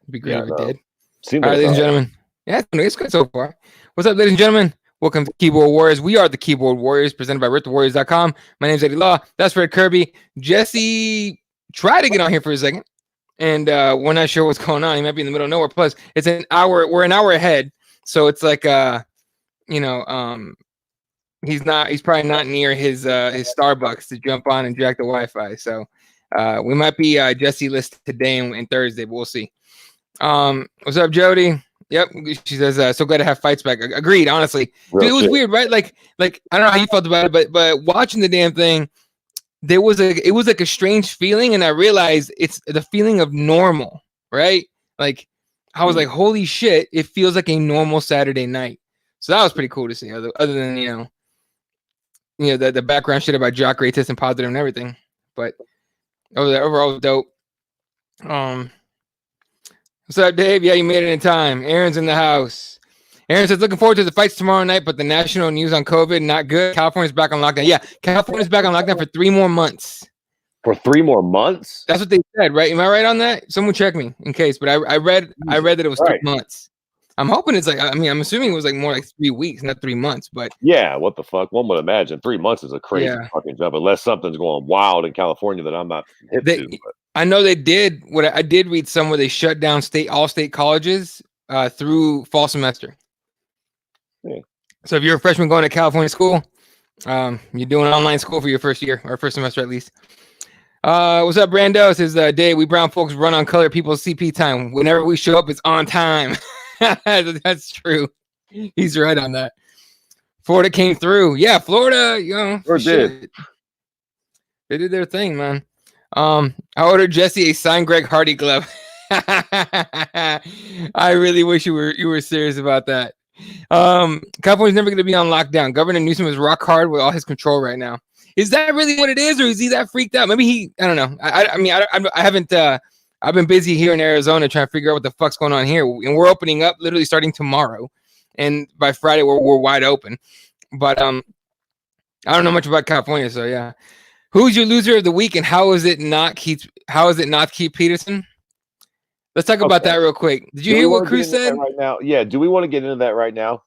It'd be great if it did. Seems All like right, ladies and gentlemen. Yeah, it's good so far. What's up, ladies and gentlemen? Welcome to Keyboard Warriors. We are the Keyboard Warriors, presented by RipTheWarriors.com. My name's Eddie Law. That's Fred Kirby. Jesse tried to get on here for a second, and we're not sure what's going on. He might be in the middle of nowhere. Plus, it's an hour. We're an hour ahead, so it's like he's probably not near his Starbucks to jump on and jack the Wi-Fi. So we might be Jesse list today and Thursday, but we'll see. What's up, Jody? Yep, she says, so glad to have fights back. Agreed, honestly. Dude, it was weird, right? Like I don't know how you felt about it, but watching the damn thing, it was like a strange feeling, and I realized it's the feeling of normal, right? Like I was like, holy shit, it feels like a normal Saturday night. So that was pretty cool to see, other than the background shit about Jock Ray testing positive and everything. But overall was dope. What's up, Dave? Yeah, you made it in time. Aaron's in the house. Aaron says, looking forward to the fights tomorrow night, but the national news on COVID, not good. California's back on lockdown. Yeah, California's back on lockdown for 3 more months. For 3 more months? That's what they said, right? Am I right on that? Someone check me in case. But I read that it was 3 months. I'm hoping it's like, I'm assuming it was like more like 3 weeks, not 3 months. But yeah, what the fuck? One would imagine 3 months is a crazy fucking jump, unless something's going wild in California that I'm not hip to. But. I know they did. I did read somewhere they shut down all state colleges through fall semester. Yeah. So if you're a freshman going to California school, you're doing online school for your first year or first semester at least. What's up, Brando? Says Dave, we brown folks run on color people's CP time. Whenever we show up, it's on time. That's true. He's right on that. Florida came through. Yeah, Florida, did. They did their thing, man. I ordered Jesse a signed Greg Hardy glove. I really wish you were serious about that. California's never going to be on lockdown. Governor Newsom is rock hard with all his control right now. Is that really what it is, or is he that freaked out? Maybe I don't know. I haven't. I've been busy here in Arizona trying to figure out what the fuck's going on here, and we're opening up literally starting tomorrow, and by Friday we're wide open. But I don't know much about California, so yeah. Who's your loser of the week, and how is it not Keith Peterson? Let's talk about that real quick. Did you hear what Cruz said right now? Yeah. Do we want to get into that right now?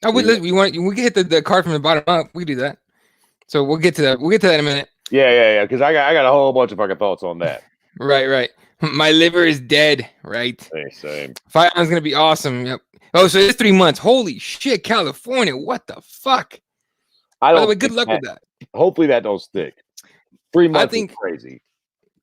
Oh, we can hit the card from the bottom up. We can do that. So we'll get to that. We'll get to that in a minute. Yeah. Because I got a whole bunch of fucking thoughts on that. Right. My liver is dead. Right. Same. Fight on's gonna be awesome. Yep. Oh, so it's 3 months. Holy shit, California! What the fuck? By the way, good luck with that. Hopefully that don't stick. 3 months is crazy.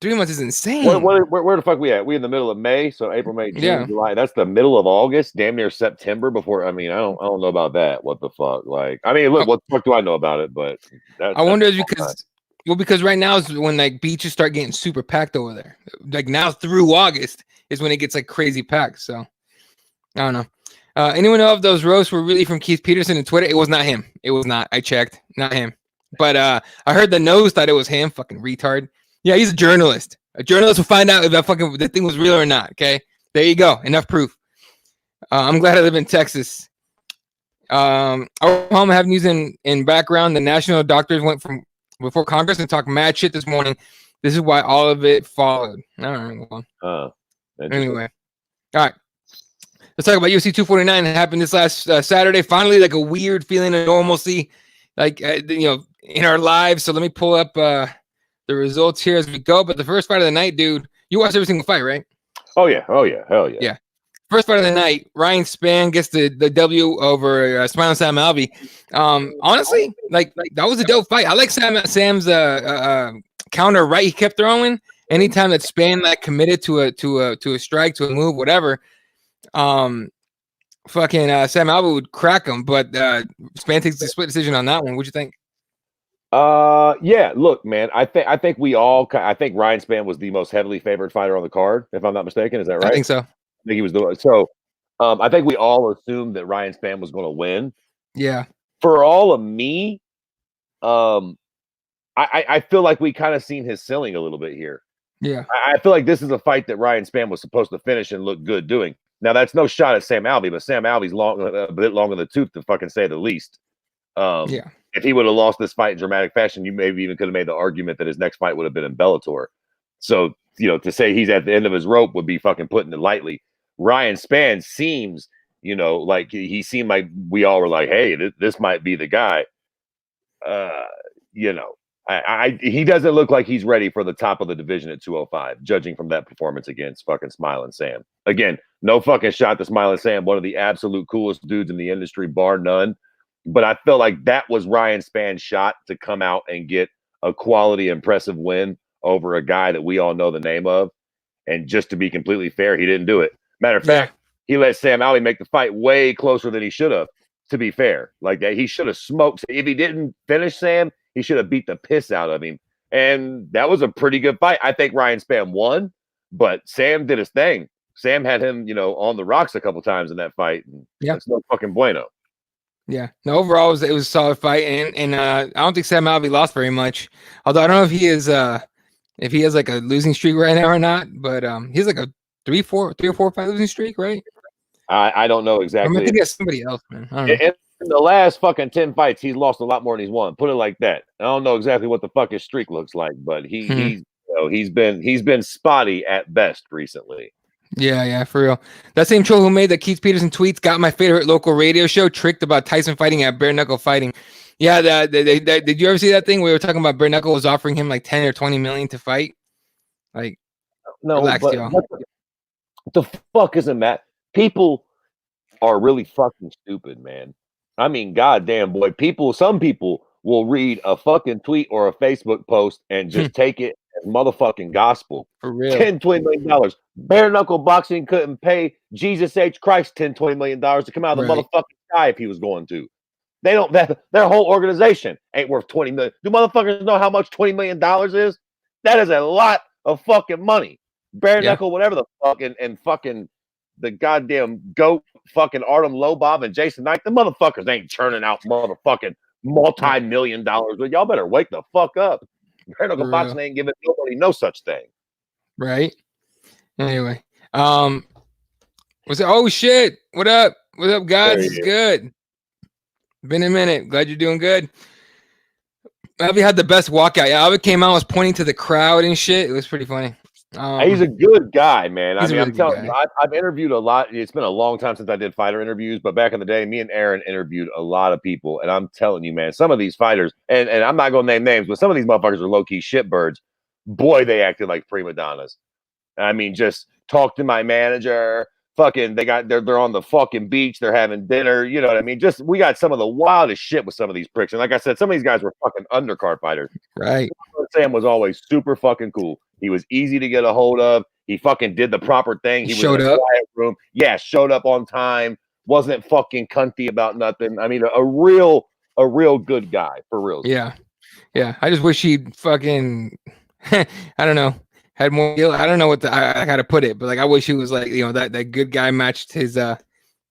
3 months is insane. Where the fuck we at? We in the middle of May, so April, May, June, July. That's the middle of August, damn near September. Before I don't know about that. What the fuck? Like, look, what the fuck do I know about it? But I wonder because right now is when like beaches start getting super packed over there. Like now through August is when it gets like crazy packed. So I don't know. Anyone know if those roasts were really from Keith Peterson and Twitter? It was not him. It was not. I checked, not him. But I heard the nose thought it was him. Fucking retard. Yeah, he's a journalist. A journalist will find out if the thing was real or not. Okay, there you go. Enough proof. I'm glad I live in Texas. Oklahoma have news in background. The national doctors went from before Congress and talked mad shit this morning. This is why all of it followed. All right. Well, anyway, all right. Let's talk about UFC 249 that happened this last Saturday. Finally, like a weird feeling of normalcy, like in our lives. So let me pull up the results here as we go. But the first fight of the night, dude, you watched every single fight, right? Oh yeah, hell yeah. Yeah. First fight of the night, Ryan Spann gets the W over Smiley Sam Alvey. Honestly, like that was a dope fight. I like Sam's counter right he kept throwing. Anytime that Spann like committed to a strike, to a move, whatever. Fucking Sam Alvey would crack him, but Spann takes the split decision on that one. What'd you think? Yeah. Look, man, I think I think Ryan Spann was the most heavily favored fighter on the card, if I'm not mistaken. Is that right? I think so. I think he was I think we all assumed that Ryan Spann was going to win. Yeah. For all of me, I feel like we kind of seen his ceiling a little bit here. Yeah. I feel like this is a fight that Ryan Spann was supposed to finish and look good doing. Now, that's no shot at Sam Alvey, but Sam Alvey's a bit long in the tooth to fucking say the least. Yeah. If he would have lost this fight in dramatic fashion, you maybe even could have made the argument that his next fight would have been in Bellator. So, to say he's at the end of his rope would be fucking putting it lightly. Ryan Spann seems, like he seemed like we all were like, hey, this might be the guy. Uh, you know, he doesn't look like he's ready for the top of the division at 205, judging from that performance against fucking Smiling Sam. Again, no fucking shot to Smiling Sam, one of the absolute coolest dudes in the industry, bar none. But I felt like that was Ryan Spann's shot to come out and get a quality, impressive win over a guy that we all know the name of. And just to be completely fair, he didn't do it. Matter of fact, he let Sam Ali make the fight way closer than he should have. To be fair, like that, he should have smoked. If he didn't finish Sam, he should have beat the piss out of him. And that was a pretty good fight. I think Ryan Spann won, but Sam did his thing. Sam had him, on the rocks a couple times in that fight. And that's no fucking bueno. Yeah. No, overall it was a solid fight, and I don't think Sam Alvey lost very much. Although I don't know if he is if he has like a losing streak right now or not, but he's like a 3 or 4 fight losing streak, right? I don't know exactly. I think it's somebody else, man. I don't know. In the last fucking 10 fights, he's lost a lot more than he's won. Put it like that. I don't know exactly what the fuck his streak looks like, but he's been spotty at best recently. Yeah, for real. That same troll who made the Keith Peterson tweets got my favorite local radio show tricked about Tyson fighting at bare knuckle fighting. Yeah, did you ever see that thing? We were talking about bare knuckle was offering him like 10 or 20 million to fight. Like, no, relax, y'all. What the fuck isn't that? People are really fucking stupid, man. I mean, goddamn, boy. Some people will read a fucking tweet or a Facebook post and just take it as motherfucking gospel. For real. $10-20 million. Bare knuckle boxing couldn't pay Jesus H. Christ $10-20 million to come out of the motherfucking sky if he was going to. They don't. Their whole organization ain't worth $20 million. Do motherfuckers know how much $20 million is? That is a lot of fucking money. Bare knuckle, whatever the fuck, and fucking the goddamn GOAT, fucking Artem Lobov and Jason Knight. The motherfuckers ain't churning out motherfucking multi-million dollars. But y'all better wake the fuck up. Bare knuckle boxing ain't giving nobody no such thing. Right. Anyway, was it? Oh shit! What up? What up, guys? It's good. Been a minute. Glad you're doing good. Albie had the best walkout. Yeah, Albie came out, was pointing to the crowd and shit. It was pretty funny. He's a good guy, man. I mean, I'm telling you, I've interviewed a lot. It's been a long time since I did fighter interviews, but back in the day, me and Aaron interviewed a lot of people. And I'm telling you, man, some of these fighters, and I'm not going to name names, but some of these motherfuckers are low-key shitbirds. Boy, they acted like prima donnas. I mean, just talk to my manager. Fucking, they're on the fucking beach. They're having dinner. You know what I mean? Just, we got some of the wildest shit with some of these pricks. And like I said, some of these guys were fucking undercard fighters. Right. Sam was always super fucking cool. He was easy to get a hold of. He fucking did the proper thing. He showed was in a quiet room. Yeah, showed up on time. Wasn't fucking cunty about nothing. I mean, a real good guy, for real. Yeah. I just wish he'd fucking, I don't know, had more. I don't know what I gotta put it, but like I wish he was like, that good guy matched his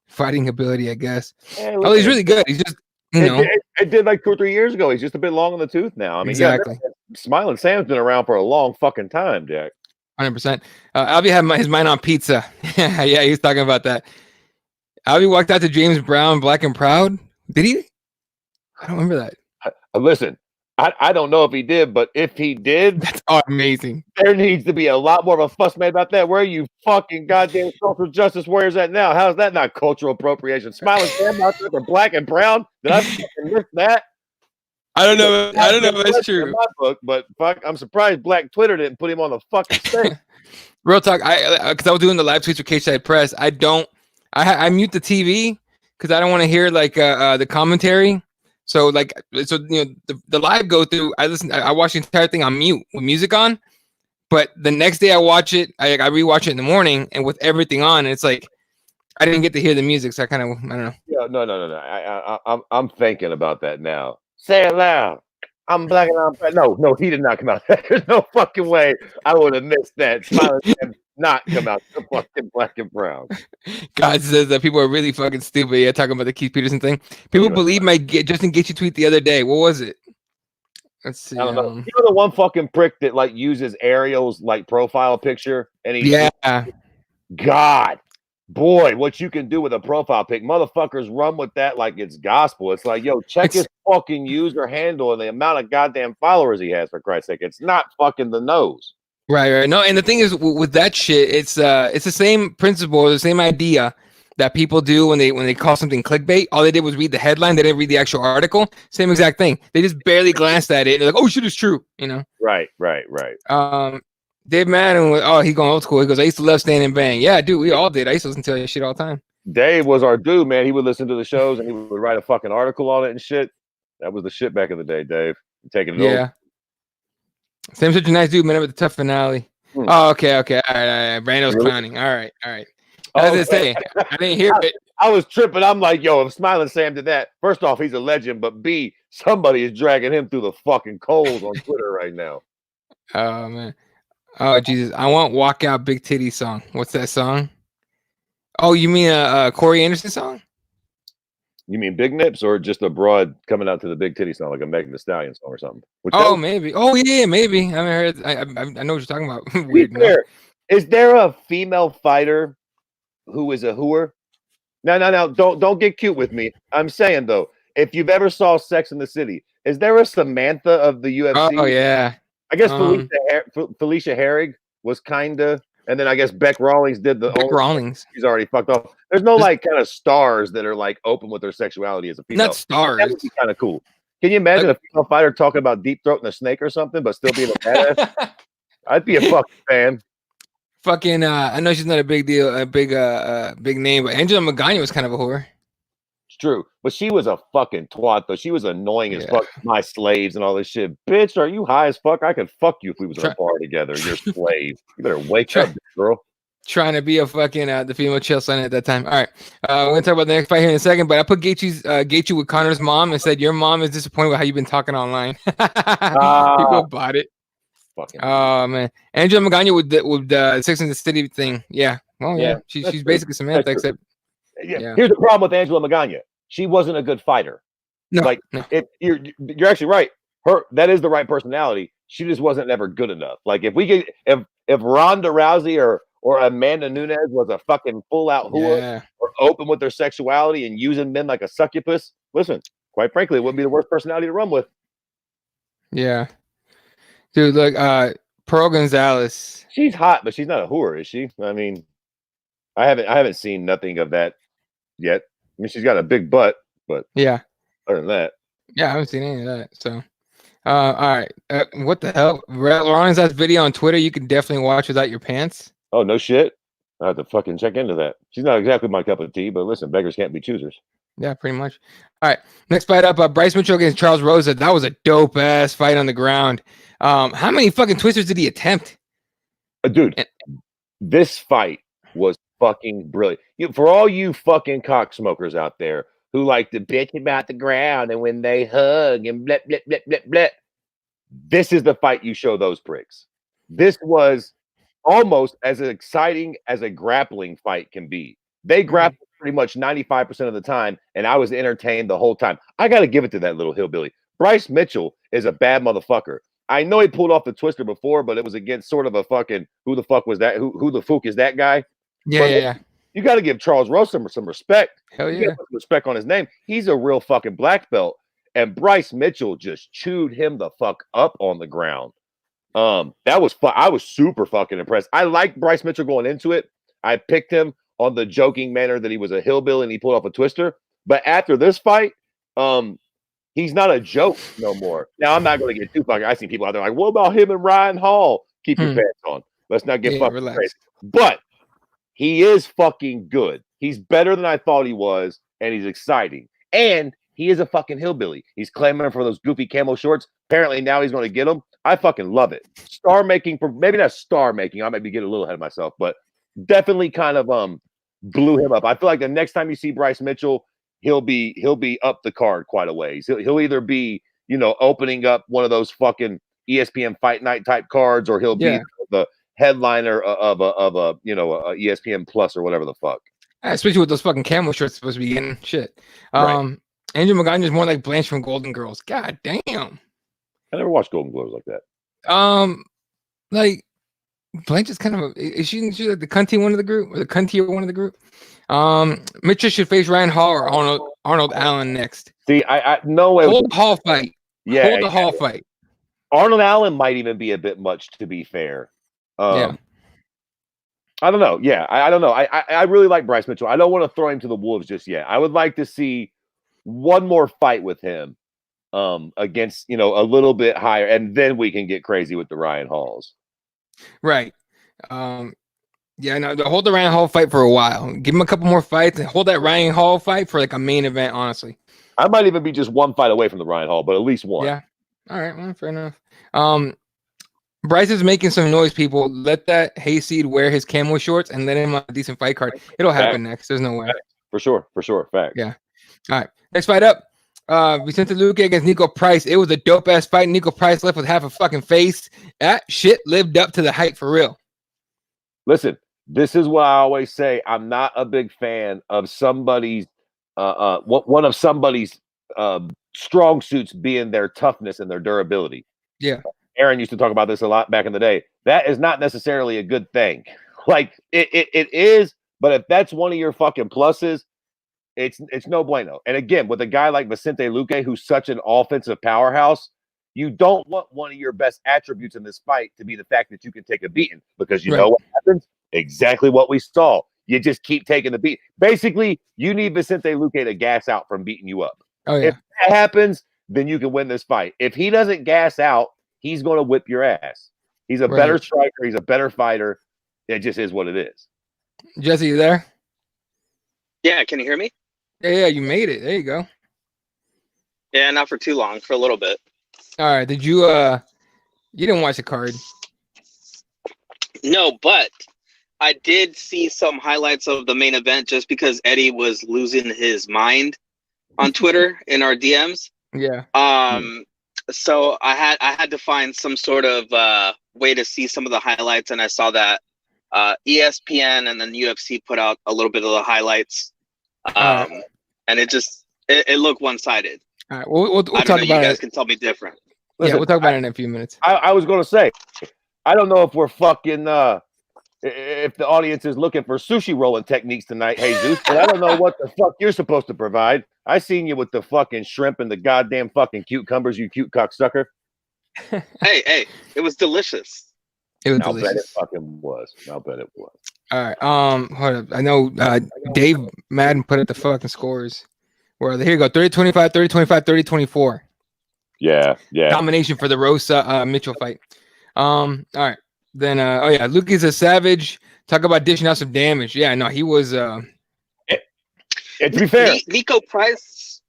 fighting ability, I guess. Yeah, he's really good. He's just it did like 2 or 3 years ago. He's just a bit long in the tooth now. I mean, exactly. Smiling Sam's been around for a long fucking time, Jack. 100%. Albie had his mind on pizza. Yeah, he was talking about that. Albie walked out to James Brown, Black and Proud. Did he? I don't remember that. Listen, I don't know if he did, but if he did, that's amazing. There needs to be a lot more of a fuss made about that. Where are you fucking goddamn social justice warriors at now? How is that not cultural appropriation? Smiling Sam out there for Black and Brown? Did I fucking miss that? I don't know. I don't know if that's true. In my book, but fuck, I'm surprised Black Twitter didn't put him on the fucking stage. Real talk. Because I was doing the live tweets with K-Side Press. I mute the TV because I don't want to hear like the commentary. So the live go through. I watch the entire thing on mute with music on. But the next day I watch it. I rewatch it in the morning and with everything on. And it's like I didn't get to hear the music, so I don't know. Yeah, no. I'm thinking about that now. Say it loud. I'm Black and I'm Proud. No, he did not come out. There's no fucking way I would have missed that. Smiling Sam not come out to fucking Black and Brown. God says that people are really fucking stupid. Yeah, talking about the Keith Peterson thing. People believe my Justin Gaethje tweet the other day. What was it? Let's see. I don't know. You know the one fucking prick that like uses Ariel's like profile picture and he God. Boy, what you can do with a profile pic. Motherfuckers run with that like it's gospel. It's like, yo, check his fucking user handle and the amount of goddamn followers he has, for Christ's sake. It's not fucking the nose. Right. No, and the thing is with that shit, it's the same principle, the same idea that people do when they call something clickbait. All they did was read the headline; they didn't read the actual article. Same exact thing. They just barely glanced at it. And they're like, "Oh shit, it's true," you know. Right. Um, Dave Madden was, oh, he going old school. He goes, "I used to love Stand and Bang." Yeah, dude, we all did. I used to listen to that shit all the time. Dave was our dude, man. He would listen to the shows and he would write a fucking article on it and shit. That was the shit back in the day, Dave. Taking it over. Yeah. Sam's such a nice dude, man. With the tough finale. Hmm. Oh, okay. All right. Brando's Really? clowning. All right. I was gonna say, I didn't hear it. I was tripping. I'm like, yo, if Smiling Sam did that, first off, he's a legend, but B, somebody is dragging him through the fucking coals on Twitter right now. Oh man. Oh Jesus. I want Walk Out Big Titty song. What's that song? Oh, you mean a Corey Anderson song? You mean Big Nips or just a broad coming out to the big titty song, like a Megan Thee Stallion song or something? Oh, maybe. Oh yeah, maybe. I haven't heard. I know what you're talking about. Weird. Is there a female fighter who is a hooer? No. Don't get cute with me. I'm saying though, if you've ever saw Sex in the City, is there a Samantha of the UFC? Oh yeah. I guess Felicia Herrig was kinda, and then I guess Beck Rawlings did the Beck Rawlings. She's already fucked off. There's no like kind of stars that are like open with their sexuality as a female. Not stars. That would be kind of cool. Can you imagine a female fighter talking about deep throating a snake or something, but still being a badass? I'd be a fucking fan. Fucking, I know she's not a big deal, a big name, but Angela Magana was kind of a whore. It's true, but she was a fucking twat though. She was annoying as fuck. My slaves and all this shit. Bitch, are you high as fuck? I could fuck you if we was in a bar together. You're a slave. You better wake up, girl. Trying to be a fucking the female chill sign at that time. All right, we're gonna talk about the next fight here in a second. But I put Gaethje with Connor's mom and said your mom is disappointed with how you've been talking online. People bought it. Oh man, Angela Magana with the Sex and the City thing. Yeah, well, yeah, she's basically Samantha, except Here's the problem with Angela Magana. She wasn't a good fighter. No. If you're actually right. That is the right personality. She just wasn't ever good enough. Like if Ronda Rousey or Amanda Nunes was a fucking full out whore or open with their sexuality and using men like a succubus, listen, quite frankly, it wouldn't be the worst personality to run with. Yeah. Dude, look, Pearl Gonzalez. She's hot, but she's not a whore, is she? I mean, I haven't seen nothing of that yet. I mean, she's got a big butt, but yeah. Other than that, yeah, I haven't seen any of that. So, all right, what the hell? Ron's last video on Twitter, you can definitely watch without your pants. Oh no shit! I have to fucking check into that. She's not exactly my cup of tea, but listen, beggars can't be choosers. Yeah, pretty much. All right, next fight up, Bryce Mitchell against Charles Rosa. That was a dope ass fight on the ground. How many fucking twisters did he attempt? Dude, this fight was fucking brilliant. For all you fucking cock smokers out there who like to bitch about the ground and when they hug and blah, blah, blah, blah, blah, this is the fight you show those pricks. This was almost as exciting as a grappling fight can be. They grappled pretty much 95% of the time, and I was entertained the whole time. I got to give it to that little hillbilly. Bryce Mitchell is a bad motherfucker. I know he pulled off the twister before, but it was against sort of a fucking who the fuck was that? Who the fuck is that guy? Yeah. You got to give Charles Rosa some respect. Hell yeah. Put respect on his name. He's a real fucking black belt. And Bryce Mitchell just chewed him the fuck up on the ground. That was fun. I was super fucking impressed. I liked Bryce Mitchell going into it. I picked him on the joking manner that he was a hillbilly and he pulled off a twister. But after this fight, he's not a joke no more. Now, I'm not going to get too fucking. I see people out there like, what about him and Ryan Hall? Keep your pants on. Let's not get fucking crazy. But he is fucking good. He's better than I thought he was, and he's exciting. And he is a fucking hillbilly. He's clamoring for those goofy camo shorts. Apparently now he's going to get them. I fucking love it. Star making, for maybe not star making. I might be getting a little ahead of myself, but definitely kind of blew him up. I feel like the next time you see Bryce Mitchell, he'll be up the card quite a ways. He'll either be, opening up one of those fucking ESPN Fight Night type cards, or he'll be the headliner of a ESPN Plus or whatever the fuck. Especially with those fucking camo shorts supposed to be getting shit. Andrew Magana is more like Blanche from Golden Girls. God damn. I never watched Golden Girls like that. Like Blanche is kind of is she like the cunty one of the group, or the cuntier one of the group? Mitchell should face Ryan Hall or Arnold Allen next. See, I no way. Hold the Hall fight. Yeah, hold the Hall fight. Arnold Allen might even be a bit much, to be fair. Yeah. I don't know. Yeah, I don't know. I really like Bryce Mitchell. I don't want to throw him to the wolves just yet. I would like to see one more fight with him against, you know, a little bit higher, and then we can get crazy with the Ryan Halls. Right. Yeah, no, hold the Ryan Hall fight for a while. Give him a couple more fights and hold that Ryan Hall fight for like a main event, honestly. I might even be just one fight away from the Ryan Hall, but at least one. Yeah. All right, well, fair enough. Bryce is making some noise, people. Let that hayseed wear his camo shorts and let him on a decent fight card. It'll happen next. There's no way. For sure. Fact. Yeah. All right. Next fight up. Vicente Luque against Nico Price. It was a dope ass fight. Nico Price left with half a fucking face. That shit lived up to the hype for real. Listen, this is what I always say. I'm not a big fan of somebody's one of somebody's strong suits being their toughness and their durability. Yeah. Aaron used to talk about this a lot back in the day. That is not necessarily a good thing. Like it is, but if that's one of your fucking pluses, it's no bueno. And again, with a guy like Vicente Luque, who's such an offensive powerhouse, you don't want one of your best attributes in this fight to be the fact that you can take a beating, because you know what happens? Exactly what we saw. You just keep taking the beat. Basically, you need Vicente Luque to gas out from beating you up. Oh, yeah. If that happens, then you can win this fight. If he doesn't gas out, he's going to whip your ass. He's a better striker. He's a better fighter. It just is what it is. Jesse, you there? Yeah, can you hear me? Yeah, you made it. There you go. Yeah, not for too long, for a little bit. All right. Did you you didn't watch the card? No, but I did see some highlights of the main event just because Eddie was losing his mind on Twitter in our DMs. Yeah. So I had to find some sort of way to see some of the highlights, and I saw that ESPN and then UFC put out a little bit of the highlights. And it looked one-sided. All right, we'll talk about it. You guys can tell me different. Listen, yeah, we'll talk about it in a few minutes. I was going to say, I don't know if we're fucking if the audience is looking for sushi rolling techniques tonight, Jesus, but I don't know what the fuck you're supposed to provide. I seen you with the fucking shrimp and the goddamn fucking cucumbers, you cute cocksucker. Hey, it was delicious. It was I'll delicious. bet it fucking was. I'll bet it was. All right. Hold up. I know Dave Madden put up the fucking scores. Where here you go. 30-25, 30-25, 30-24. Yeah. Domination for the Rosa Mitchell fight. All right. Then Luke is a savage. Talk about dishing out some damage. Yeah, no, he was to be fair, Nico Price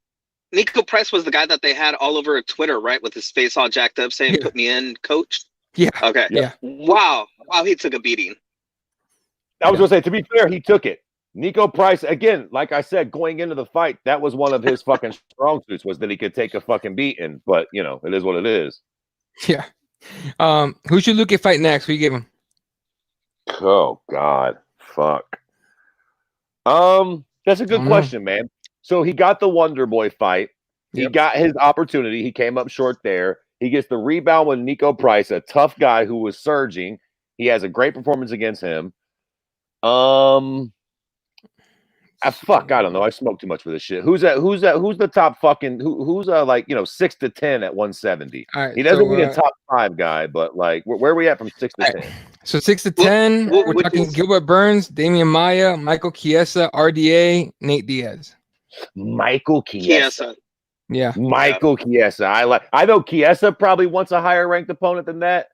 was the guy that they had all over Twitter, right? With his face all jacked up saying, "Put me in, coach." Yeah. Okay. Yeah. Wow, he took a beating. I was going to say, to be fair, he took it. Nico Price, again, like I said, going into the fight, that was one of his fucking strong suits, was that he could take a fucking beating. But, you know, it is what it is. Yeah. Who should Luke fight next? Who you give him? Oh, God. Fuck. That's a good question, man. So he got the Wonder Boy fight. He got his opportunity. He came up short there. He gets the rebound with Nico Price, a tough guy who was surging. He has a great performance against him. I don't know. I smoke too much for this shit. Who's the top fucking who's 6 to 10 at 170? Right, he doesn't need a top 5 guy, but like where are we at from 6 to 10? So 6 to 10, we're talking Gilbert Burns, Damian Maia, Michael Chiesa, RDA, Nate Diaz. Michael Chiesa. Yeah. Michael Chiesa. I know Chiesa probably wants a higher ranked opponent than that.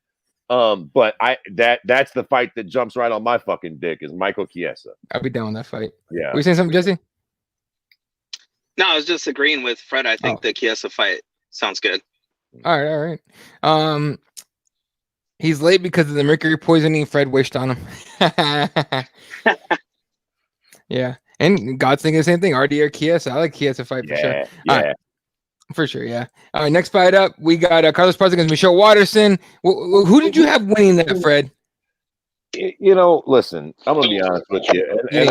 But that's the fight that jumps right on my fucking dick is Michael Chiesa. I'll be down with that fight. Yeah. Were you saying something, Jesse? No, I was just agreeing with Fred. I think the Chiesa fight sounds good. All right. He's late because of the mercury poisoning Fred wished on him. Yeah. And God's thinking the same thing. RD or Chiesa. I like Chiesa fight for sure. Yeah. For sure, yeah. All right, next fight up, we got Carlos Parza against Michelle Watterson. Who did you have winning that, Fred? You know, listen, I'm gonna be honest with you, and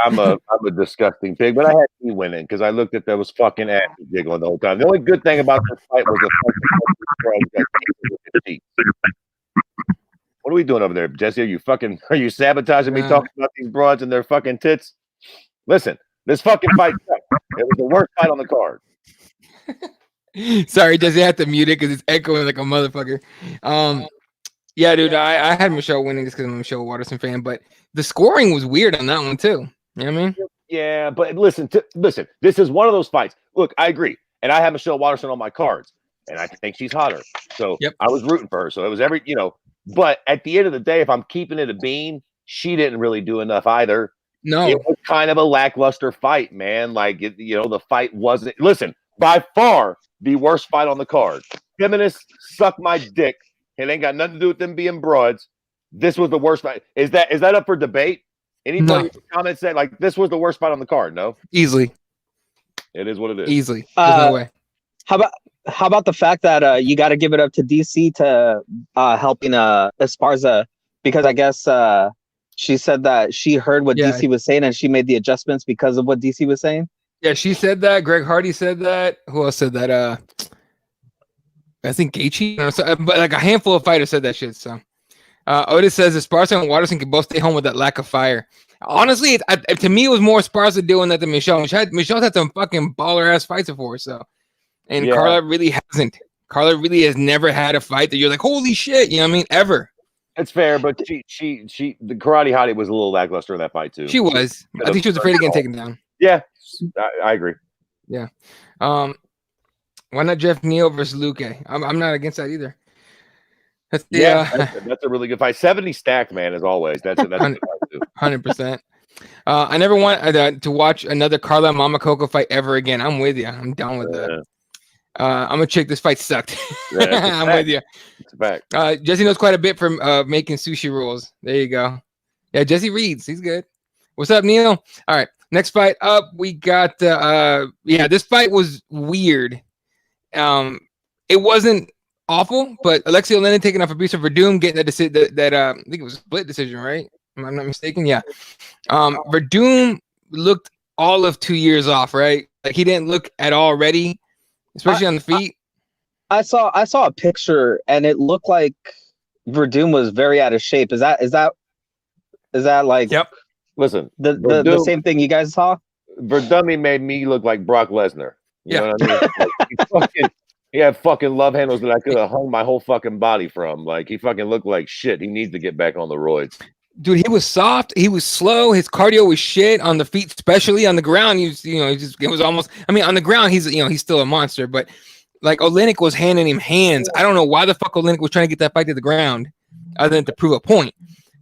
I'm a disgusting pig, but I had me winning because I looked at those fucking asses jiggling the whole time. The only good thing about this fight was the what are we doing over there, Jesse? Are you sabotaging me talking about these broads and their fucking tits? Listen, this fucking fight sucked. It was the worst fight on the card. Sorry, Jesse, I have to mute it because it's echoing like a motherfucker. Yeah, dude, I had Michelle winning just because I'm a Michelle Watterson fan, but the scoring was weird on that one too. You know what I mean? Yeah, but listen, this is one of those fights. Look, I agree, and I have Michelle Watterson on my cards, and I think she's hotter. So Yep. I was rooting for her. So it was but at the end of the day, if I'm keeping it a bean, she didn't really do enough either. No. It was kind of a lackluster fight, man. Like the fight wasn't. Listen, by far the worst fight on the card. Feminists suck my dick. It ain't got nothing to do with them being broads. This was the worst fight. Is that up for debate? Anybody in the comments said like this was the worst fight on the card? No, Easily. it is what it is. Easily. There's no way. How about the fact that you got to give it up to DC to helping Esparza, because I guess she said that she heard what DC was saying and she made the adjustments because of what DC was saying. Yeah, she said that. Greg Hardy said that. Who else said that? I think Gaethje, but like a handful of fighters said that shit. So Otis says Esparza and Watterson can both stay home with that lack of fire. Honestly, to me, it was more Esparza doing that than Michelle. Michelle's had some fucking baller ass fights before. So, and Carla really hasn't. Carla really has never had a fight that you're like, holy shit, you know what I mean? Ever. It's fair, but the Karate Hottie was a little lackluster in that fight too. She was. I think she was afraid of getting taken down. Yeah, I agree. Yeah. Why not Jeff Neal versus Luque? I'm not against that either. That's a really good fight. 70 stacked, man, as always. That's a good fight too. 100%. I never want to watch another Carla Mama Coco fight ever again. I'm with you. I'm done with that. I'm a chick. This fight sucked. I'm with you. It's a fact. Jesse knows quite a bit from making sushi rolls. There you go. Yeah, Jesse reads. He's good. What's up, Neil? All right. Next fight up, we got this fight was weird. It wasn't awful, but Alexei Olenek taking off Fabricio Verdum, getting that I think it was a split decision, right? Am I not mistaken? Yeah. Verdum looked all of 2 years off, right? Like he didn't look at all ready, especially on the feet. I saw a picture and it looked like Verdum was very out of shape. Is that like Yep. Listen, the same thing you guys saw? Verdummy made me look like Brock Lesnar. You know what I mean? Like, he had fucking love handles that I could have hung my whole fucking body from. Like he fucking looked like shit. He needs to get back on the roids. Dude, he was soft. He was slow. His cardio was shit on the feet, especially on the ground. It was almost. I mean, on the ground, he's still a monster. But like Olenek was handing him hands. I don't know why the fuck Olenek was trying to get that fight to the ground, other than to prove a point.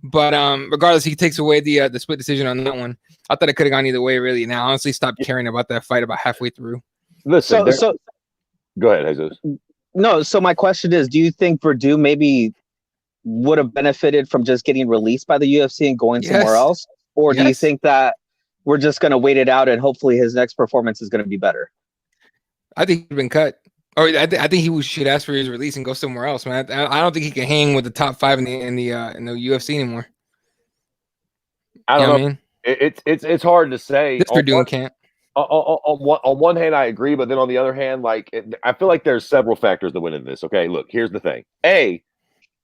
But regardless, he takes away the split decision on that one. I thought it could have gone either way, really. Now, I honestly stopped caring about that fight about halfway through. Listen, so go ahead, Jesus. No, so my question is, do you think Verdum maybe would have benefited from just getting released by the UFC and going somewhere else? Or do you think that we're just going to wait it out and hopefully his next performance is going to be better? I think he's been cut. Or I think he should ask for his release and go somewhere else, man. I don't think he can hang with the top 5 in the UFC anymore. I don't know. I mean? It's hard to say. This Verdum can't. On one hand, I agree, but then on the other hand, I feel like there's several factors that went into this. Okay, look, here's the thing.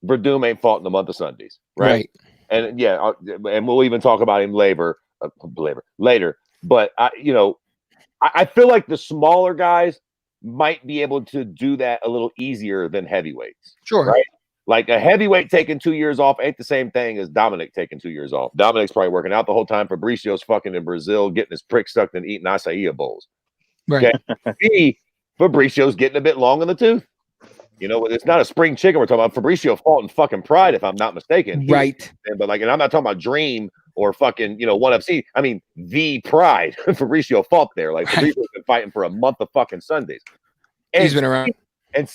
Verdum ain't fought in the month of Sundays, right? And and we'll even talk about him later. But I feel like the smaller guys might be able to do that a little easier than heavyweights. Sure. Right? Like a heavyweight taking 2 years off ain't the same thing as Dominic taking 2 years off. Dominic's probably working out the whole time. Fabricio's fucking in Brazil, getting his prick sucked and eating acai bowls. Right. Okay. Fabricio's getting a bit long in the tooth. It's not a spring chicken we're talking about. Fabricio fought in fucking Pride, if I'm not mistaken. Right. But and I'm not talking about Dream or fucking, ONE FC. I mean, the Pride. Fabricio fought there. Like, Fabricio's been fighting for a month of fucking Sundays. And he's been around. And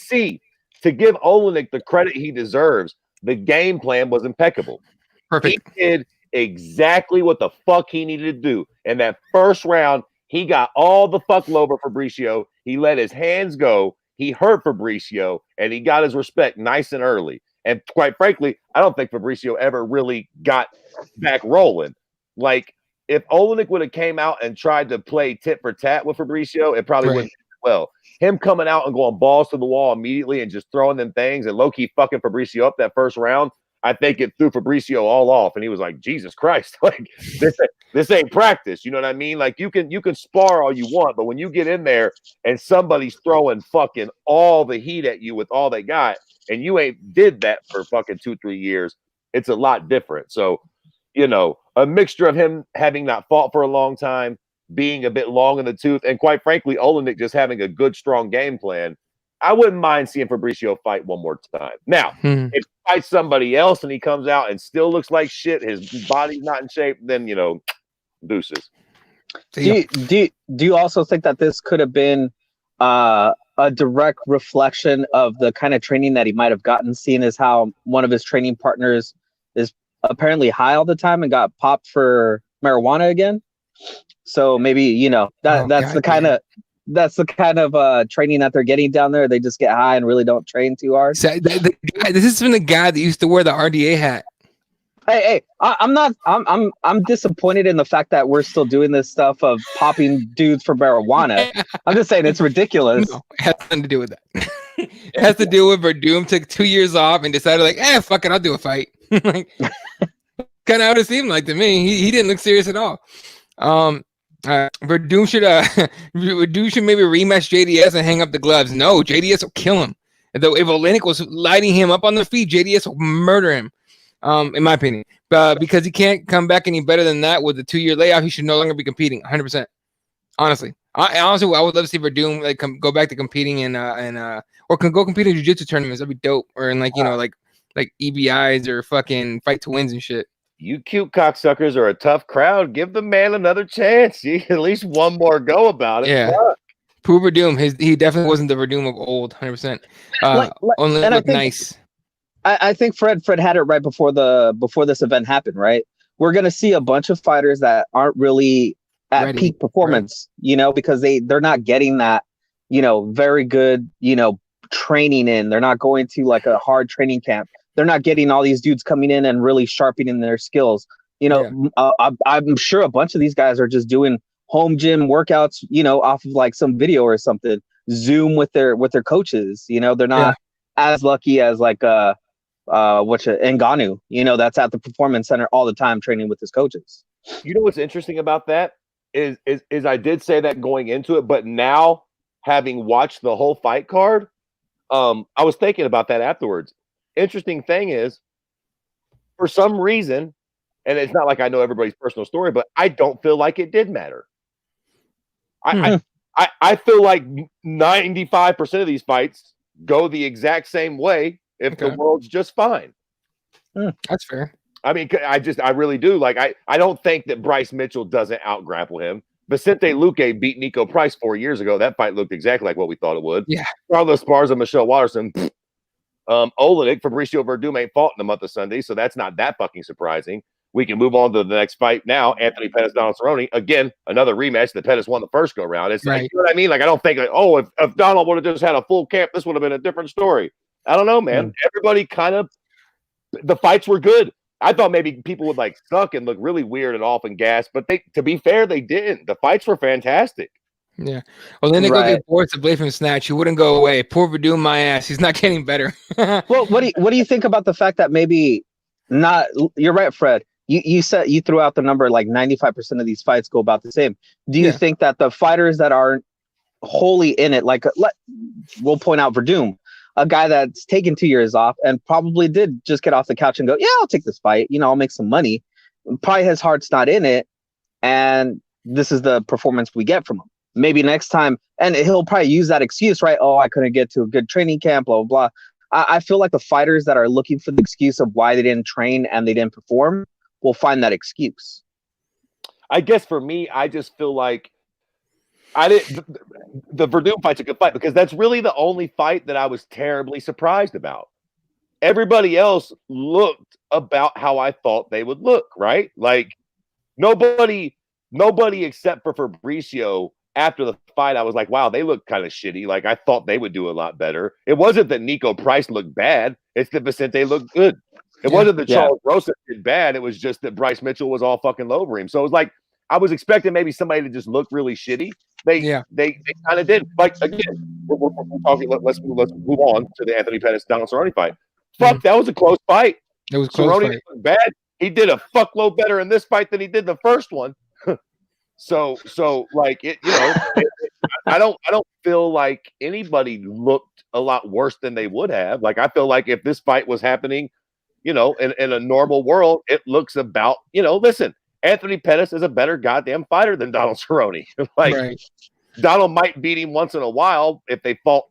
to give Olenek the credit he deserves, the game plan was impeccable. Perfect. He did exactly what the fuck he needed to do. In that first round, he got all the fuck over Fabricio. He let his hands go. He hurt Fabricio, and he got his respect nice and early. And quite frankly, I don't think Fabricio ever really got back rolling. Like, if Olenek would have came out and tried to play tit for tat with Fabricio, it probably wouldn't well. Him coming out and going balls to the wall immediately and just throwing them things and low-key fucking Fabricio up that first round, I think it threw Fabricio all off. And he was like, Jesus Christ. Like, This ain't practice. You know what I mean? Like you can spar all you want, but when you get in there and somebody's throwing fucking all the heat at you with all they got, and you ain't did that for fucking 2-3 years, it's a lot different. So, a mixture of him having not fought for a long time, being a bit long in the tooth, and quite frankly, Olenek just having a good, strong game plan. I wouldn't mind seeing Fabricio fight one more time. Now, if he fights somebody else and he comes out and still looks like shit, his body's not in shape, then, deuces. Do you also think that this could have been a direct reflection of the kind of training that he might have gotten, seeing as how one of his training partners is apparently high all the time and got popped for marijuana again? So maybe, that's the kind of training that they're getting down there. They just get high and really don't train too hard. So this is from the guy that used to wear the RDA hat. Hey, I'm disappointed in the fact that we're still doing this stuff of popping dudes for marijuana. I'm just saying it's ridiculous. No, it has nothing to do with that. It has to do with Verdum took 2 years off and decided fuck it, I'll do a fight. Kind of how it seemed like to me. He didn't look serious at all. Verdum should maybe rematch JDS and hang up the gloves. No, JDS will kill him. If Olenek was lighting him up on the feet, JDS will murder him. In my opinion, because he can't come back any better than that with the 2-year layoff. He should no longer be competing. 100%. Honestly, I would love to see Verdum go back to competing or can go compete in jiu-jitsu tournaments. That'd be dope. Or in like EBIs or fucking fight to wins and shit. You cute cocksuckers are a tough crowd. Give the man another chance. At least one more go about it. Yeah. Poor Verdum. He definitely wasn't the Verdum of old. 100%. Only looked nice. I think Fred had it right before this event happened, right? We're gonna see a bunch of fighters that aren't really at peak performance, right. Because they're not getting that, very good, training in. They're not going to like a hard training camp. They're not getting all these dudes coming in and really sharpening their skills. I'm sure a bunch of these guys are just doing home gym workouts, off of like some video or something, Zoom with their coaches. They're not as lucky as like Ngannou, that's at the performance center all the time training with his coaches. What's interesting about that is I did say that going into it, but now having watched the whole fight card, I was thinking about that afterwards. Interesting thing is, for some reason, and it's not like I know everybody's personal story, but I don't feel like it did matter. I feel like 95% of these fights go the exact same way if the world's just fine. That's fair. I mean, I really do. Like, I don't think that Bryce Mitchell doesn't out-grapple him. Vicente Luque beat Nico Price 4 years ago. That fight looked exactly like what we thought it would. Yeah. Carlos Esparza, Michelle Watterson. Olenek, Fabricio Verdum ain't fought in the month of Sunday, so that's not that fucking surprising. We can move on to the next fight now. Anthony Pettis, Donald Cerrone. Again, another rematch that Pettis won the first go round. It's like, you know what I mean? Like, I don't think, if Donald would have just had a full camp, this would have been a different story. I don't know, man. Everybody the fights were good. I thought maybe people would like suck and look really weird and off and gas, but to be fair, they didn't. The fights were fantastic. Yeah. Well, then they go get Boris to blade from snatch. He wouldn't go away. Poor Verdum, my ass. He's not getting better. Well, what do you think about the fact that maybe not? You're right, Fred. You said you threw out the number like 95% of these fights go about the same. Do you think that the fighters that aren't wholly in it, like we'll point out Verdum, a guy that's taken 2 years off and probably did just get off the couch and go, yeah, I'll take this fight. I'll make some money. Probably his heart's not in it. And this is the performance we get from him. Maybe next time, and he'll probably use that excuse, right? Oh, I couldn't get to a good training camp, blah, blah, blah. I feel like the fighters that are looking for the excuse of why they didn't train and they didn't perform will find that excuse. I guess for me, I just feel like the Verdum fight's a good fight because that's really the only fight that I was terribly surprised about. Everybody else looked about how I thought they would look, right? Like nobody except for Fabricio after the fight, I was like, wow, they look kind of shitty. Like I thought they would do a lot better. It wasn't that Nico Price looked bad. It's that Vicente looked good. It wasn't that Charles Rosa did bad. It was just that Bryce Mitchell was all fucking over him. So it was like, I was expecting maybe somebody to just look really shitty. They kind of did. Like again, we're talking. Let's move on to the Anthony Pettis Donald Cerrone fight. Fuck, that was a close fight. It was close. Cerrone looked bad. He did a fuckload better in this fight than he did the first one. So like it, I don't feel like anybody looked a lot worse than they would have. Like I feel like if this fight was happening, in a normal world, it looks about, listen, Anthony Pettis is a better goddamn fighter than Donald Cerrone. Like right. Donald might beat him once in a while. If they fought,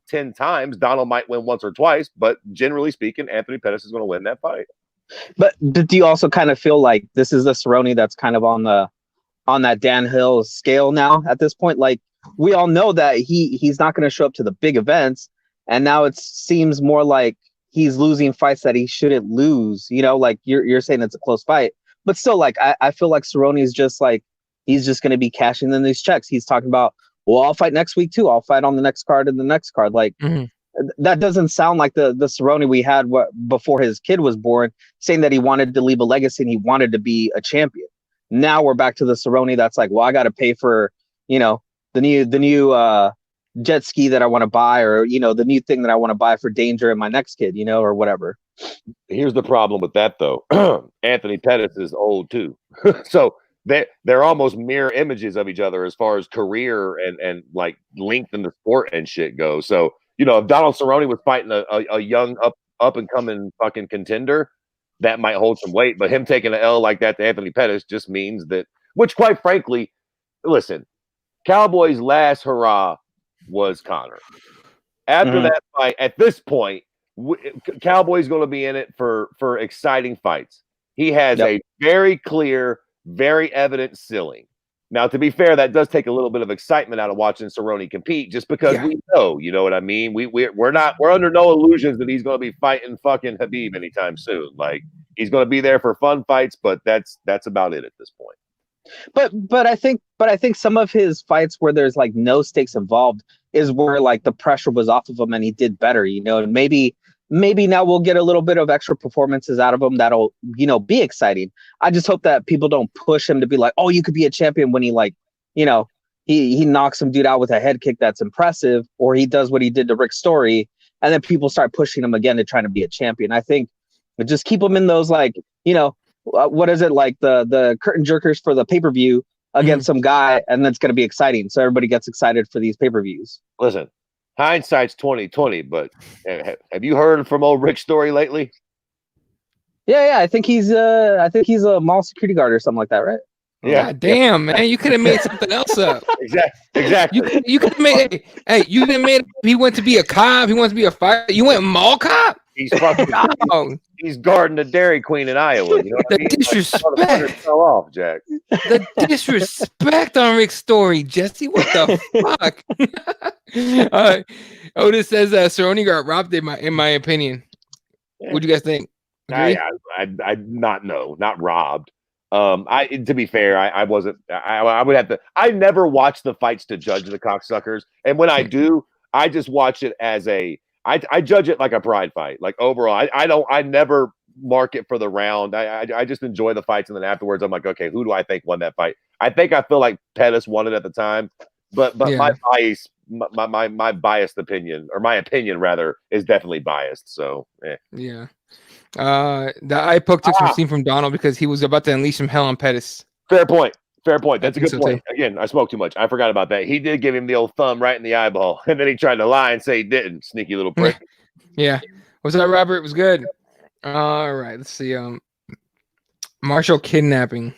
10 times, Donald might win once or twice. But generally speaking, Anthony Pettis is going to win that fight. But do you also kind of feel like this is the Cerrone that's kind of on that Dan Hill scale now at this point? Like we all know that he's not going to show up to the big events, and now it seems more like he's losing fights that he shouldn't lose. Like you're saying it's a close fight, but still, like I feel like Cerrone is just like he's just going to be cashing in these checks. He's talking about, well, I'll fight next week too. I'll fight on the next card and the next card. Like that doesn't sound like the Cerrone we had before his kid was born, saying that he wanted to leave a legacy and he wanted to be a champion. Now we're back to the Cerrone that's like, well, I got to pay for, the new jet ski that I want to buy, or, the new thing that I want to buy for Danger and my next kid, or whatever. Here's the problem with that, though. Anthony Pettis is old, too. So they're almost mirror images of each other as far as career and like length in the sport and shit goes. So, if Donald Cerrone was fighting a young up and coming fucking contender, that might hold some weight. But him taking an L like that to Anthony Pettis just means that, which quite frankly, listen, Cowboy's last hurrah was Conor. After that fight, at this point, Cowboy's going to be in it for exciting fights. He has a very clear, very evident ceiling. Now, to be fair, that does take a little bit of excitement out of watching Cerrone compete, just because we know, you know what I mean? We're under no illusions that he's going to be fighting fucking Khabib anytime soon. Like he's going to be there for fun fights, but that's about it at this point. But I think some of his fights where there's like no stakes involved is where like the pressure was off of him and he did better, and maybe now we'll get a little bit of extra performances out of him that'll, be exciting. I just hope that people don't push him to be like, oh, you could be a champion, when he like, he knocks some dude out with a head kick that's impressive, or he does what he did to Rick Story, and then people start pushing him again to trying to be a champion. I think just keep him in those, like, what is it, like the curtain jerkers for the pay-per-view against some guy, and that's going to be exciting. So everybody gets excited for these pay-per-views. Listen, hindsight's 20/20, but have you heard from old Rick Story lately? Yeah, I think he's a mall security guard or something like that, right? Yeah, damn, man, you could have made something else up. Exactly. You could have made. Hey, you could have made. He went to be a cop. He wants to be a fighter. You went mall cop. He's fucking. He's guarding the Dairy Queen in Iowa. You know what I mean? Disrespect. Like, fell off, Jack. The disrespect on Rick's Story, Jesse. What the fuck? Otis says Cerrone got robbed. In my opinion, what do you guys think? I not robbed. To be fair, I wasn't. I would have to. I never watch the fights to judge the cocksuckers, and when I do, I just watch it as I judge it like a pride fight. Like overall, I never mark it for the round. I just enjoy the fights, and then afterwards, I'm like, okay, who do I think won that fight? I feel like Pettis won it at the time, but my bias, my biased opinion, or my opinion rather, is definitely biased. So yeah. The eye poke took some steam from Donald because he was about to unleash some hell on Pettis. Fair point. That's a good point. Too. Again, I spoke too much. I forgot about that. He did give him the old thumb right in the eyeball, and then he tried to lie and say he didn't. Sneaky little prick. Yeah. What's up, Robert? It was good. All right. Let's see. Marshall kidnapping.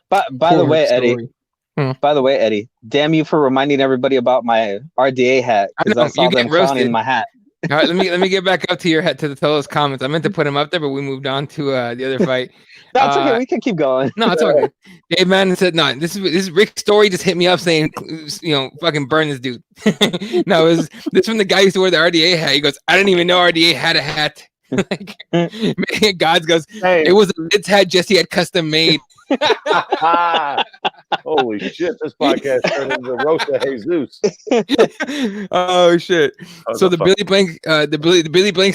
By the way, Eddie. Damn you for reminding everybody about my RDA hat, because I saw them clowning my hat. All right, let me get back up to your head to those comments. I meant to put him up there, but we moved on to the other fight. That's okay. We can keep going. No, it's okay. Dave Madden said, "No, this is Rick's Story. Just hit me up saying, fucking burn this dude." No, this from the guy who used to wear the RDA hat. He goes, "I didn't even know RDA had a hat." Like, Gods goes, "It was a Lids hat Jesse had custom made." Holy shit! This podcast turned into roast of Jesus. Oh shit! So the Billy Blanks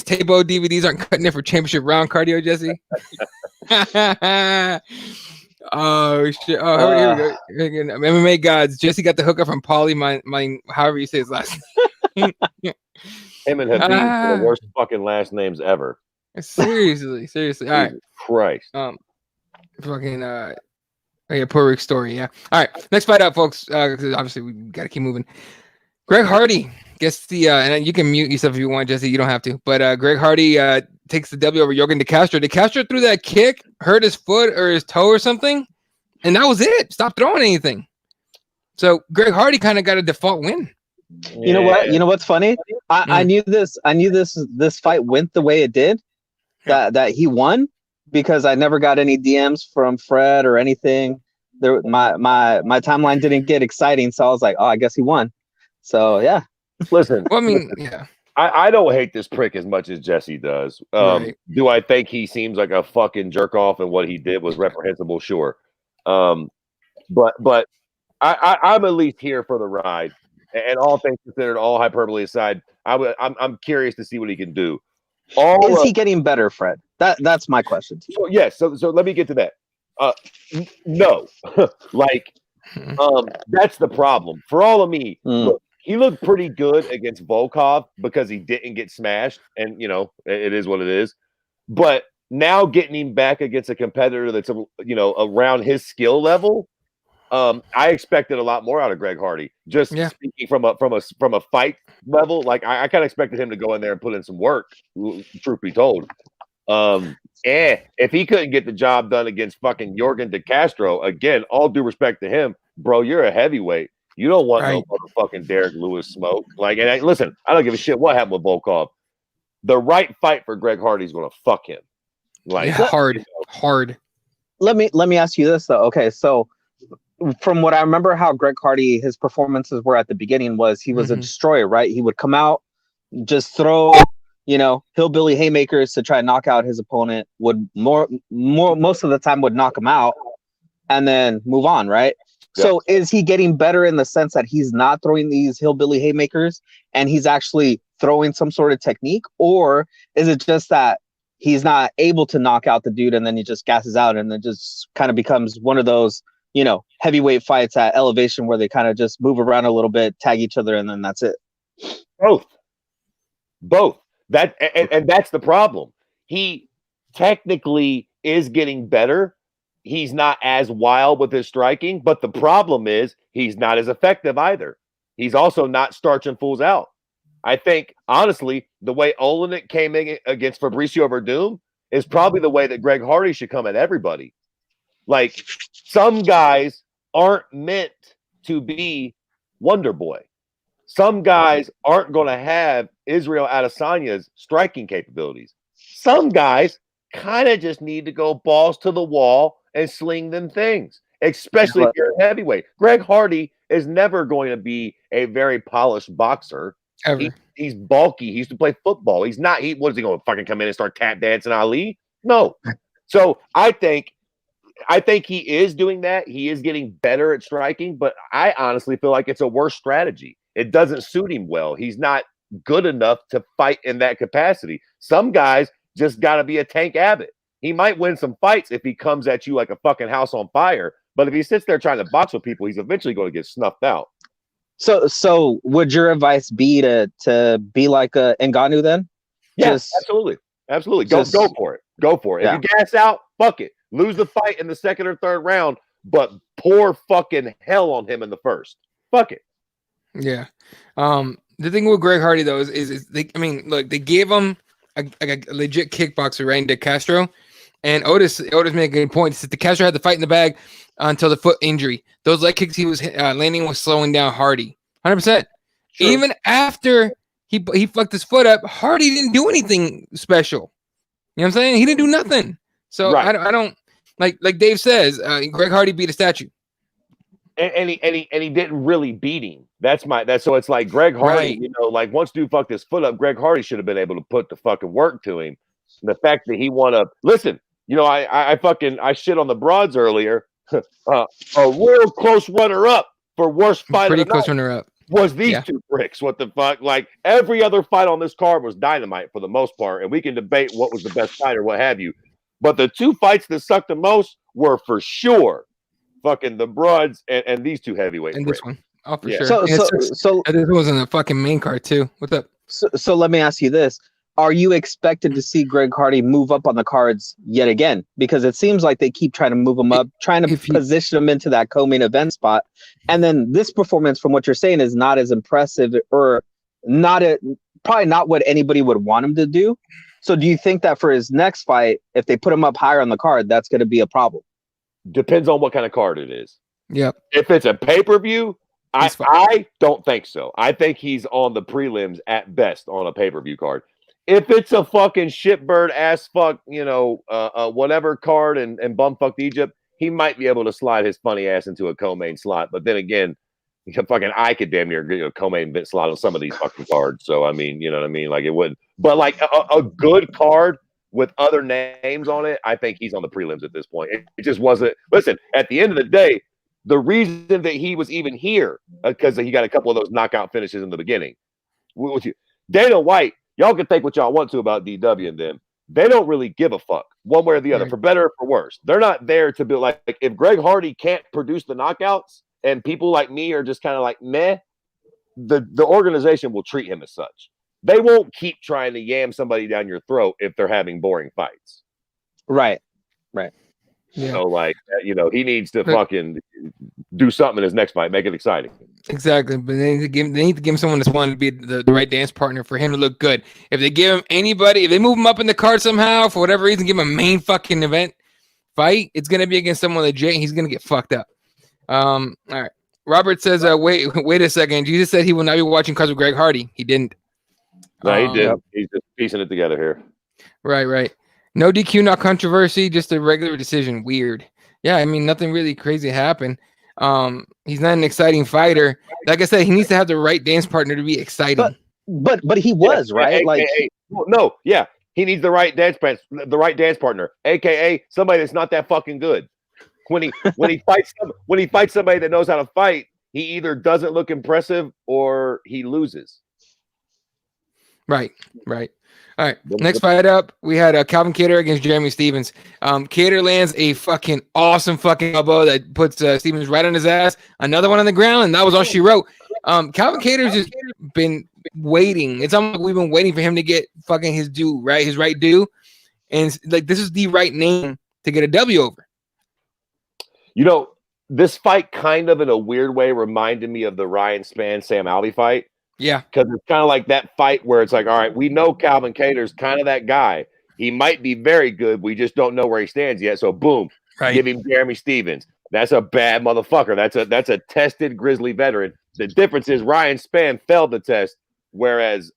Tabo DVDs aren't cutting it for championship round cardio, Jesse. Oh shit! Oh, here we go. MMA Gods. Jesse got the hookup from Paulie. Mine, however you say his last name. Him and Habib are the worst fucking last names ever. Seriously. All right. Christ. Fucking Puerto Rico story. Yeah. All right, next fight out, folks. 'Cause obviously we got to keep moving. Greg Hardy gets the and you can mute yourself if you want, Jesse. You don't have to. But Greg Hardy takes the W over Yorgan De Castro. De Castro threw that kick, hurt his foot or his toe or something, and that was it. Stop throwing anything. So Greg Hardy kind of got a default win. You know what? You know what's funny? I knew this. I knew this fight went the way it did. That he won because I never got any DMs from Fred or anything. My timeline didn't get exciting, so I was like, oh, I guess he won. So yeah. Listen. Well, I mean, yeah. I don't hate this prick as much as Jesse does. Right. Do I think he seems like a fucking jerk off and what he did was reprehensible? Sure. But I'm at least here for the ride. And all things considered, all hyperbole aside, I'm curious to see what he can do. Is he getting better, Fred? That's my question to you. So, yes. So let me get to that. No, like that's the problem. For all of me, look, he looked pretty good against Volkov because he didn't get smashed, and you know it is what it is. But now getting him back against a competitor that's around his skill level, I expected a lot more out of Greg Hardy. Just speaking from a fight level, like I kind of expected him to go in there and put in some work. Truth be told, if he couldn't get the job done against fucking Yorgan De Castro, again, all due respect to him, bro, you're a heavyweight. You don't want no motherfucking Derek Lewis smoke. Like, and listen, I don't give a shit what happened with Volkov. The right fight for Greg Hardy is going to fuck him. Like hard. Let me ask you this though. Okay, so from what I remember, how Greg Hardy, his performances were at the beginning was he was a destroyer, right? He would come out, just throw, hillbilly haymakers to try and knock out his opponent. Would most of the time would knock him out, and then move on, right? Yeah. So is he getting better in the sense that he's not throwing these hillbilly haymakers and he's actually throwing some sort of technique, or is it just that he's not able to knock out the dude and then he just gasses out and then just kind of becomes one of those heavyweight fights at elevation where they kind of just move around a little bit, tag each other, and then that's it? Both. That and that's the problem. He technically is getting better. He's not as wild with his striking, but the problem is he's not as effective either. He's also not starching fools out. I think, honestly, the way Olenek came in against Fabricio Verdum is probably the way that Greg Hardy should come at everybody. Like, some guys aren't meant to be Wonder Boy. Some guys aren't going to have Israel Adesanya's striking capabilities. Some guys kind of just need to go balls to the wall and sling them things, especially if you're a heavyweight. Greg Hardy is never going to be a very polished boxer. He's bulky. He used to play football. He's not. What is he going to fucking come in and start tap dancing Ali? No. So I think he is doing that. He is getting better at striking, but I honestly feel like it's a worse strategy. It doesn't suit him well. He's not good enough to fight in that capacity. Some guys just got to be a Tank Abbott. He might win some fights if he comes at you like a fucking house on fire, but if he sits there trying to box with people, he's eventually going to get snuffed out. So would your advice be to be like a Ngannou then? Yes, absolutely. Go for it. Go for it. Yeah. If you gas out, fuck it. Lose the fight in the second or third round, but pour fucking hell on him in the first. Fuck it. Yeah. The thing with Greg Hardy though is they gave him a legit kickboxer, right, in De Castro, and Otis made a good point. De Castro had the fight in the bag until the foot injury. Those leg kicks he was landing was slowing down Hardy, 100%. Even after he fucked his foot up, Hardy didn't do anything special. You know what I'm saying? He didn't do nothing. So I don't like Dave says. Greg Hardy beat a statue. And he didn't really beat him. So it's like Greg Hardy, like once dude fucked his foot up, Greg Hardy should have been able to put the fucking work to him. And the fact that he won I shit on the broads earlier. A real close runner up for worst fight pretty of the close night runner up was these two bricks. What the fuck? Like every other fight on this card was dynamite for the most part, and we can debate what was the best fight or what have you. But the two fights that sucked the most were for sure fucking the broads and these two heavyweight and bricks. This one. Oh, for sure. So this wasn't a fucking main card too. What's up? So let me ask you this: are you expected to see Greg Hardy move up on the cards yet again? Because it seems like they keep trying to move him up, trying to position him into that co-main event spot. And then this performance, from what you're saying, is not as impressive, or probably not what anybody would want him to do. So do you think that for his next fight, if they put him up higher on the card, that's going to be a problem? Depends on what kind of card it is. Yep. If it's a pay-per-view, I don't think so. I think he's on the prelims at best on a pay-per-view card. If it's a fucking shitbird ass fuck, whatever card and bumfucked Egypt, he might be able to slide his funny ass into a co-main slot. But then again, fucking I could damn near get a co-main event slot on some of these fucking cards. So I mean, you know what I mean? Like it wouldn't. But like a good card with other names on it, I think he's on the prelims at this point. It just wasn't. Listen, at the end of the day, the reason that he was even here because he got a couple of those knockout finishes in the beginning. Dana White, y'all can think what y'all want to about DW and them. They don't really give a fuck one way or the other, for better or for worse. They're not there to be like if Greg Hardy can't produce the knockouts and people like me are just kind of like meh, the organization will treat him as such. They won't keep trying to yam somebody down your throat if they're having boring fights. Right. Yeah. So, like, he needs to fucking do something in his next fight, make it exciting. Exactly, but they need to give him someone that's wanted to be the right dance partner for him to look good. If they give him anybody, if they move him up in the card somehow for whatever reason, give him a main fucking event fight, it's gonna be against someone legit. He's gonna get fucked up. All right. Robert says, wait a second. Jesus said he will not be watching cards with Greg Hardy. He didn't. No, he did. He's just piecing it together here. Right. No DQ, not controversy, just a regular decision. Weird. Yeah, I mean, nothing really crazy happened. He's not an exciting fighter. Like I said, he needs to have the right dance partner to be exciting. But he was right. He needs the right dance partner, aka somebody that's not that fucking good. When he fights somebody that knows how to fight, he either doesn't look impressive or he loses. Right. All right, next fight up, we had Calvin Kattar against Jeremy Stephens. Kattar lands a fucking awesome fucking elbow that puts Stephens right on his ass. Another one on the ground, and that was all she wrote. Calvin Kattar's just been waiting. It's almost like we've been waiting for him to get fucking his due, right? His right due. And like this is the right name to get a W over. This fight kind of in a weird way reminded me of the Ryan Spann Sam Alvey fight. Yeah. Because it's kind of like that fight where it's like, all right, we know Calvin Kattar's kind of that guy. He might be very good. We just don't know where he stands yet. So boom, give him Jeremy Stephens. That's a bad motherfucker. That's a tested grizzly veteran. The difference is Ryan Spann failed the test, whereas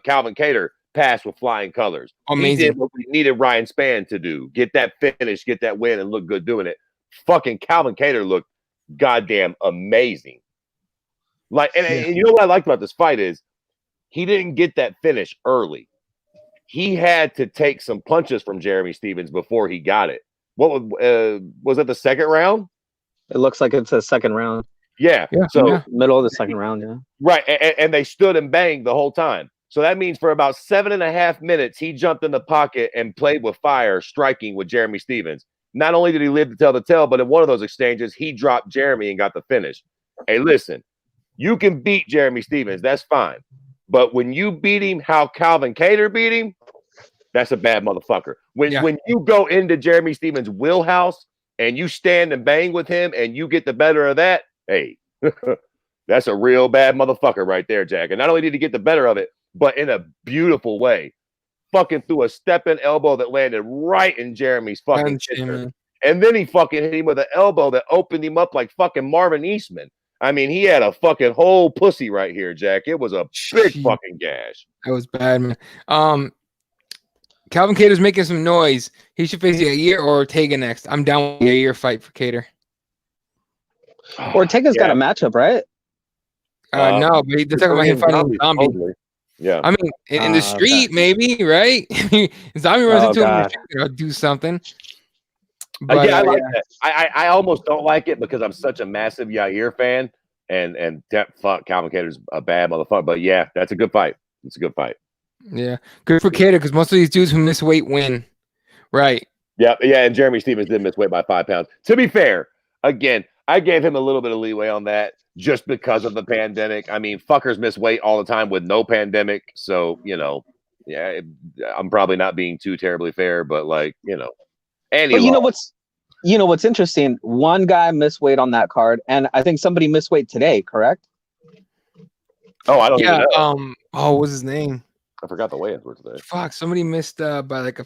Calvin Kattar passed with flying colors. Amazing. He did what we needed Ryan Spann to do. Get that finish, get that win, and look good doing it. Fucking Calvin Kattar looked goddamn amazing. And you know what I liked about this fight is he didn't get that finish early. He had to take some punches from Jeremy Stephens before he got it. What was it? The second round? It looks like it's a second round. Yeah. Middle of the second round. Yeah. Right. And they stood and banged the whole time. So that means for about 7.5 minutes, he jumped in the pocket and played with fire, striking with Jeremy Stephens. Not only did he live to tell the tale, but in one of those exchanges, he dropped Jeremy and got the finish. Hey, listen. You can beat Jeremy Stephens. That's fine. But when you beat him how Calvin Kattar beat him, that's a bad motherfucker. When you go into Jeremy Stephens' wheelhouse and you stand and bang with him and you get the better of that, hey, that's a real bad motherfucker right there, Jack. And not only did he get the better of it, but in a beautiful way. Fucking threw a step-in elbow that landed right in Jeremy's fucking chin. And then he fucking hit him with an elbow that opened him up like fucking Marvin Eastman. I mean, he had a fucking whole pussy right here, Jack. It was a big fucking gash. That was bad, man. Calvin Kattar's making some noise. He should face Yair or Ortega next. I'm down with the Yair fight for Kattar. Ortega's got a matchup, right? No, but they're talking about him fighting Zombie. Totally. Yeah. I mean, in the street, maybe, right? Zombie runs into him in the street, I'll do something. But, I like that. I almost don't like it because I'm such a massive Yair fan, and fuck, Calvin Kattar's a bad motherfucker. But yeah, that's a good fight. It's a good fight. Yeah, good for Kattar because most of these dudes who miss weight win, right? Yeah. And Jeremy Stephens did miss weight by 5 pounds. To be fair, again, I gave him a little bit of leeway on that just because of the pandemic. I mean, fuckers miss weight all the time with no pandemic, so Yeah, I'm probably not being too terribly fair, but like, you know, and but you know what's interesting? One guy missed weight on that card, and I think somebody missed weight today. Correct? Oh, I don't even know. What was his name? I forgot the weigh-ins were today. Fuck, somebody missed by like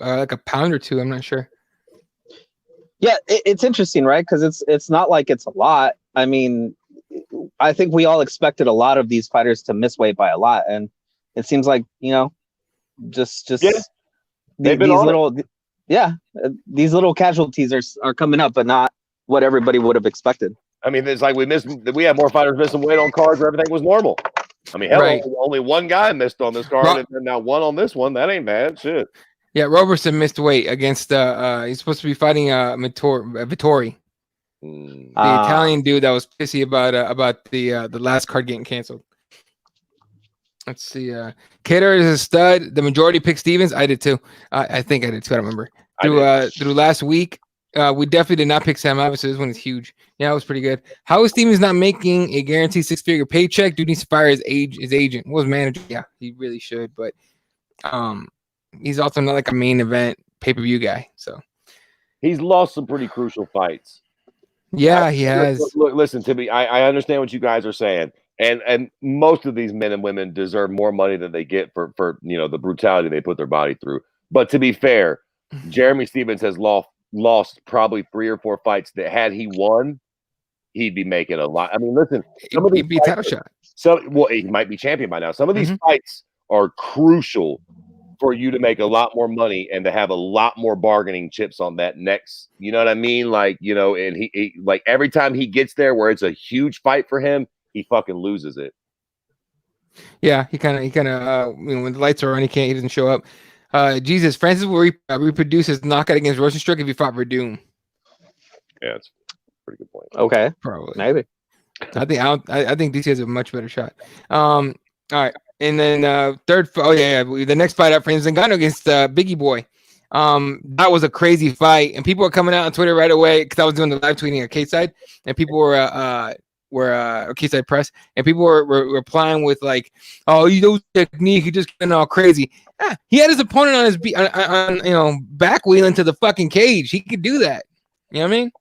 a pound or two. I'm not sure. Yeah, it's interesting, right? Because it's not like it's a lot. I mean, I think we all expected a lot of these fighters to miss weight by a lot, and it seems like, you know, just they've been these little these little casualties are coming up, but not what everybody would have expected. I mean, it's like we had more fighters missing weight on cards where everything was normal. I mean, hell, Right. only one guy missed on this card, and then now one on this one. That ain't bad. Shit. Yeah, Roberson missed weight against he's supposed to be fighting Vittori. The Italian dude that was pissy about the last card getting canceled. Let's see. Cater is a stud. The majority picked Stevens. I did too. I think I did too. I don't remember. Through last week, we definitely did not pick Sam Alves. So this one is huge. Yeah, it was pretty good. How is Stevens not making a guaranteed 6-figure paycheck? Dude needs to fire his agent. What was manager? Yeah, he really should. But he's also not like a main event pay-per-view guy. So he's lost some pretty crucial fights. Yeah, he has. Look, listen to me. I understand what you guys are saying. And most of these men and women deserve more money than they get for you know, the brutality they put their body through. But to be fair, Jeremy Stevens has lost probably 3 or 4 fights that had he won, he'd be making a lot. I mean, listen, he'd be a title shot. Well, he might be champion by now. Some of these fights are crucial for you to make a lot more money and to have a lot more bargaining chips on that next. You know what I mean? Like, you know, and he like every time he gets there where it's a huge fight for him, he fucking loses it. Yeah, he kind of you know, when the lights are on, he doesn't show up. Jesus, Francis will reproduce his knockout against Rosenstruck if he fought Verdum. Yeah, that's a pretty good point. Okay, probably maybe. I think DC has a much better shot. All right, and then the next fight up for him is Ngannou against Biggie Boy. That was a crazy fight, and people were coming out on Twitter right away because I was doing the live tweeting at K-Side, and people were K-Side Press, and people were replying with like, "Oh, you know, technique, he just went all crazy." He had his opponent on his back wheel into the fucking cage. He could do that. You know what I mean?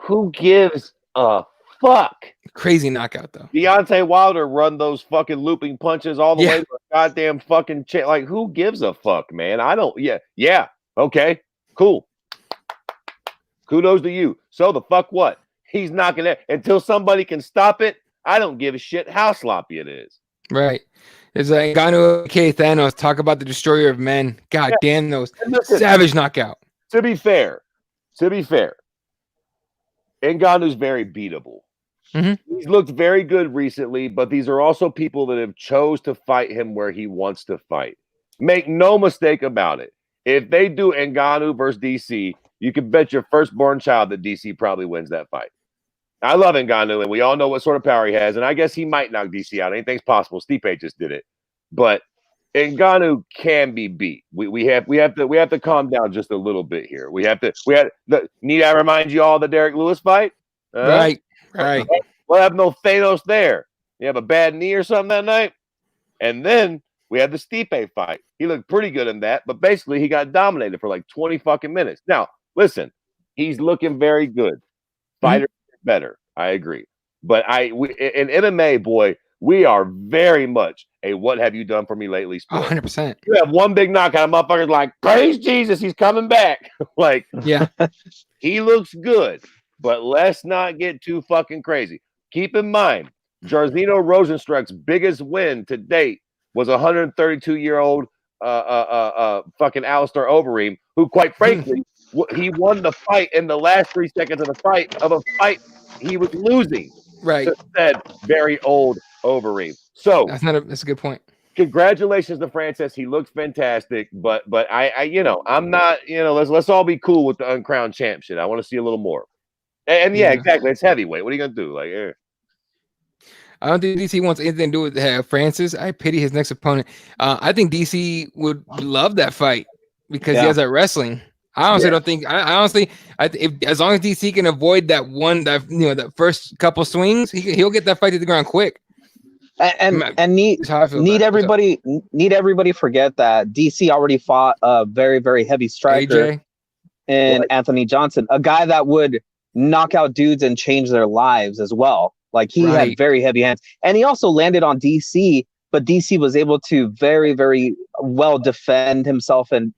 Who gives a fuck? Crazy knockout though. Deontay Wilder run those fucking looping punches all the way to a goddamn fucking like, who gives a fuck, man? I don't. Yeah. Okay, cool. Kudos to you. So the fuck what? He's knocking it until somebody can stop it. I don't give a shit how sloppy it is. Right. There's like Ngannou, aka Thanos, talk about the destroyer of men. God damn those savage knockout. To be fair, Ngannou's very beatable. He's looked very good recently, but these are also people that have chose to fight him where he wants to fight. Make no mistake about it. If they do Ngannou versus DC, you can bet your firstborn child that DC probably wins that fight. I love Ngannou, and we all know what sort of power he has, and I guess he might knock DC out. Anything's possible. Stipe just did it, but Ngannou can be beat. We have to calm down just a little bit here. Need I remind you all the Derek Lewis fight? Right. We'll have no Thanos there. You have a bad knee or something that night, and then we had the Stipe fight. He looked pretty good in that, but basically he got dominated for like 20 fucking minutes. Now, listen, he's looking very good. Fighter better. I agree. But in MMA, boy, we are very much a what have you done for me lately sport. 100%. You have one big knockout, motherfuckers like, praise Jesus, he's coming back. Like, yeah, he looks good, but let's not get too fucking crazy. Keep in mind, Jairzinho Rosenstruck's biggest win to date was 132-year-old fucking Alistair Overeem, who, quite frankly, he won the fight in the last 3 seconds of a fight he was losing. Right. Said very old Overeem. So that's a good point. Congratulations to Francis. He looks fantastic, but I'm not, let's all be cool with the uncrowned champ shit. I want to see a little more. And yeah, exactly. It's heavyweight. What are you gonna do? Like, I don't think DC wants anything to do with Francis. I pity his next opponent. I think DC would love that fight because he has that wrestling. I honestly don't think. As long as DC can avoid that first couple swings, he'll get that fight to the ground quick. And need everybody forget that DC already fought a very, very heavy striker in Anthony Johnson, a guy that would knock out dudes and change their lives as well. Like he had very heavy hands, and he also landed on DC, but DC was able to very, very well defend himself, and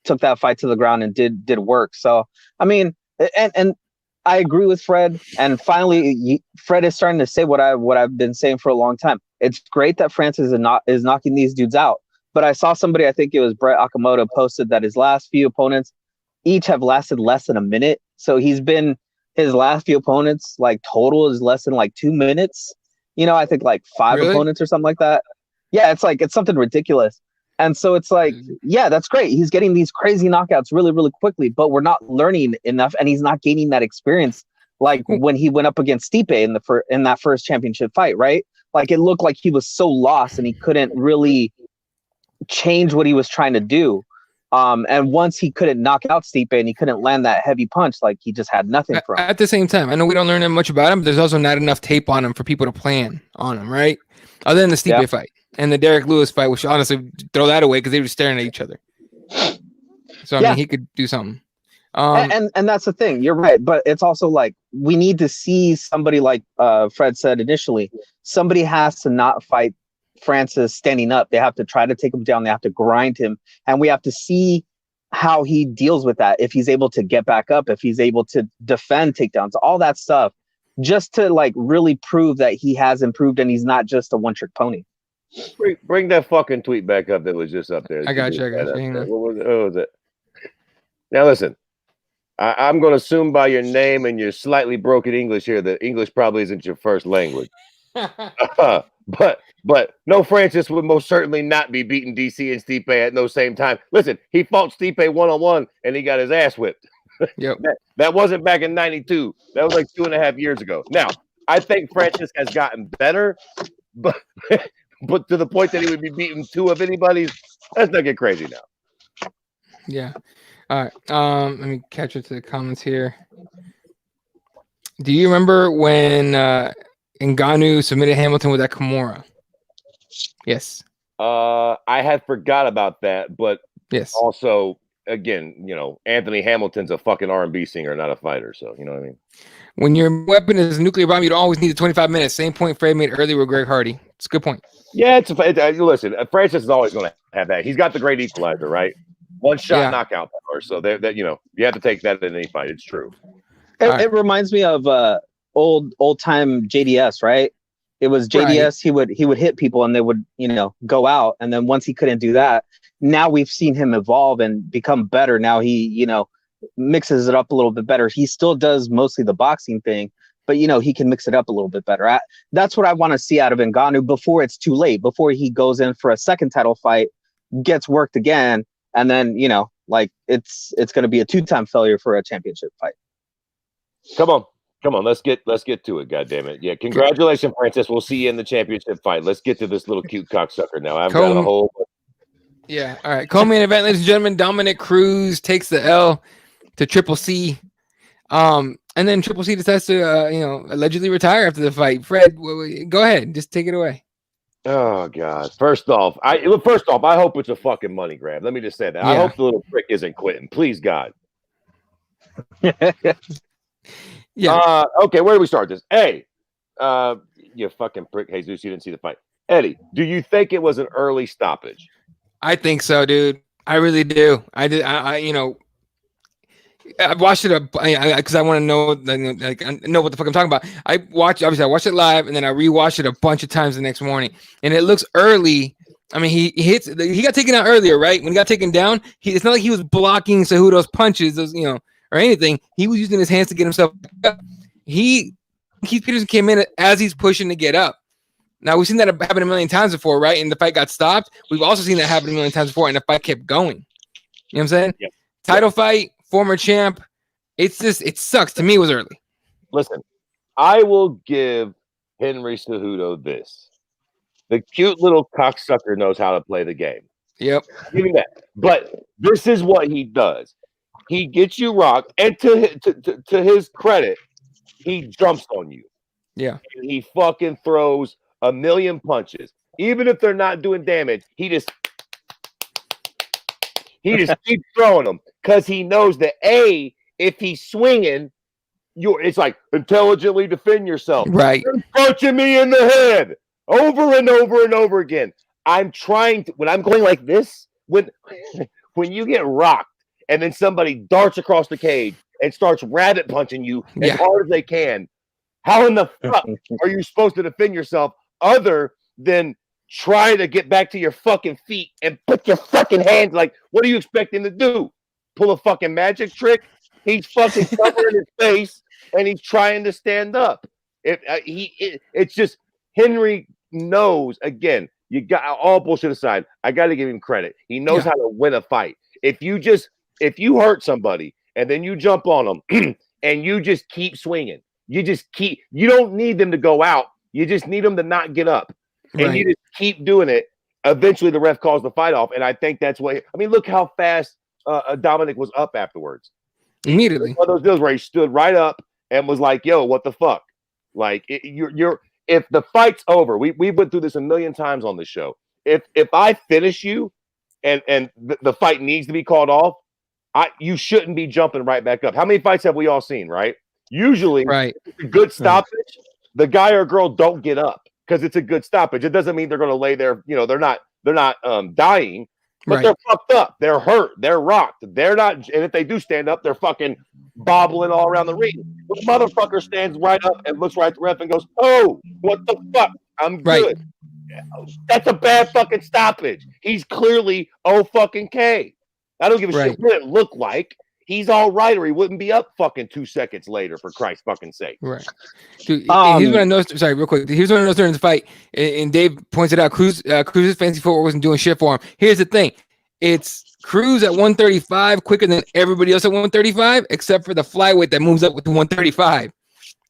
took that fight to the ground and did work. So I mean, and I agree with Fred, and finally Fred is starting to say what I've been saying for a long time. It's great that Francis is knocking these dudes out, but I saw somebody, I think it was Brett Okamoto, posted that his last few opponents each have lasted less than a minute. So his last few opponents, like total, is less than like 2 minutes. I think like 5 opponents or something like that. Yeah, it's something ridiculous. And so it's like, yeah, that's great. He's getting these crazy knockouts really, really quickly, but we're not learning enough, and he's not gaining that experience like when he went up against Stipe in that first championship fight, right? Like it looked like he was so lost and he couldn't really change what he was trying to do. And once he couldn't knock out Stipe and he couldn't land that heavy punch, like he just had nothing from him. At the same time, I know we don't learn that much about him, but there's also not enough tape on him for people to plan on him, right? Other than the Stipe fight and the Derek Lewis fight, which honestly throw that away because they were staring at each other. So I mean, he could do something. And that's the thing. You're right, but it's also like we need to see somebody like Fred said initially. Somebody has to not fight Francis standing up. They have to try to take him down. They have to grind him, and we have to see how he deals with that. If he's able to get back up, if he's able to defend takedowns, all that stuff, just to like really prove that he has improved and he's not just a one-trick pony. Bring that fucking tweet back up that was just up there. I got you. What was it? Now listen, I'm going to assume by your name and your slightly broken English here that English probably isn't your first language. But no, Francis would most certainly not be beating DC and Stipe at no same time. Listen, he fought Stipe one-on-one and he got his ass whipped. Yep. That wasn't back in 92. That was like 2.5 years ago. Now, I think Francis has gotten better, but to the point that he would be beating 2 of anybody's, let's not get crazy now. Yeah. All right. Let me catch up to the comments here. Do you remember when Ngannou submitted Hamilton with that Kimura? Yes. I had forgot about that, but yes. Also, again, Anthony Hamilton's a fucking R&B singer, not a fighter. So you know what I mean. When your weapon is a nuclear bomb, you don't always need the 25 minutes. Same point Fred made earlier with Greg Hardy. It's a good point. Yeah, listen. Francis is always going to have that. He's got the great equalizer, right? One shot knockout power. So that you have to take that in any fight. It's true. It reminds me of old time JDS, right? It was JDS. Right. He would hit people and they would go out. And then once he couldn't do that, now we've seen him evolve and become better. Now he mixes it up a little bit better. He still does mostly the boxing thing, but he can mix it up a little bit better. That's what I want to see out of Ngannou before it's too late. Before he goes in for a second title fight, gets worked again, and then it's going to be a 2-time failure for a championship fight. Come on, let's get to it. God damn it! Yeah, congratulations, Francis. We'll see you in the championship fight. Let's get to this little cute cocksucker now. I've got a whole. Yeah. All right. Co-main event, ladies and gentlemen. Dominic Cruz takes the L to Triple C. And then Triple C decides to allegedly retire after the fight. Fred, go ahead. Just take it away. Oh God! First off, I hope it's a fucking money grab. Let me just say that. Yeah. I hope the little prick isn't quitting. Please, God. Yeah. Okay, where do we start this? Hey, you fucking prick, Jesus, you didn't see the fight. Eddie, do you think it was an early stoppage? I think so, dude. I really do. I did. I watched it because I want to know what the fuck I'm talking about. I watched it live and then I rewatched it a bunch of times the next morning. And it looks early. I mean, he got taken out earlier, right? When he got taken down, it's not like he was blocking Cejudo's punches, or anything. He was using his hands to get himself up. Keith Peterson came in as he's pushing to get up. Now, we've seen that happen a million times before, right? And the fight got stopped. We've also seen that happen a million times before, and the fight kept going. You know what I'm saying? Yeah. Title fight, former champ. It sucks. To me, it was early. Listen, I will give Henry Cejudo this. The cute little cocksucker knows how to play the game. Yep. Give me that. But this is what he does. He gets you rocked, and to his credit, he jumps on you. Yeah. And he fucking throws a million punches. Even if they're not doing damage, he just keeps throwing them because he knows that if he's swinging, it's like intelligently defend yourself. Right. You're punching me in the head over and over and over again. I'm trying to, when I'm going like this, when you get rocked and then somebody darts across the cage and starts rabbit punching you as hard as they can, how in the fuck are you supposed to defend yourself other than try to get back to your fucking feet and put your fucking hands, like, what do you expect him to do? Pull a fucking magic trick? He's fucking covering his face and he's trying to stand up. It's just Henry knows, again, you got all bullshit aside, I got to give him credit. He knows how to win a fight. If you hurt somebody and then you jump on them and you just keep swinging, you don't need them to go out. You just need them to not get up. And you just keep doing it. Eventually, the ref calls the fight off. And I think that's what, I mean, look how fast Dominic was up afterwards. Immediately. One of those deals where he stood right up and was like, yo, what the fuck? Like, if the fight's over, we went through this a million times on the show. If I finish you and the fight needs to be called off, you shouldn't be jumping right back up. How many fights have we all seen, right? Usually, it's a good stoppage, the guy or girl don't get up because it's a good stoppage. It doesn't mean they're going to lay there. You know, they're not dying, but they're fucked up. They're hurt. They're rocked. They're not. And if they do stand up, they're fucking bobbling all around the ring. The motherfucker stands right up and looks right at the ref and goes, "Oh, what the fuck? I'm good." That's a bad fucking stoppage. He's clearly fucking K. I don't give a shit what it looked like. He's all right, or he wouldn't be up fucking 2 seconds later, for Christ's fucking sake. Right. Dude, here's what I noticed. Sorry, real quick. Here's what I noticed during the fight. And Dave pointed out Cruz's fancy footwork wasn't doing shit for him. Here's the thing. It's Cruz at 135 quicker than everybody else at 135, except for the flyweight that moves up with the 135.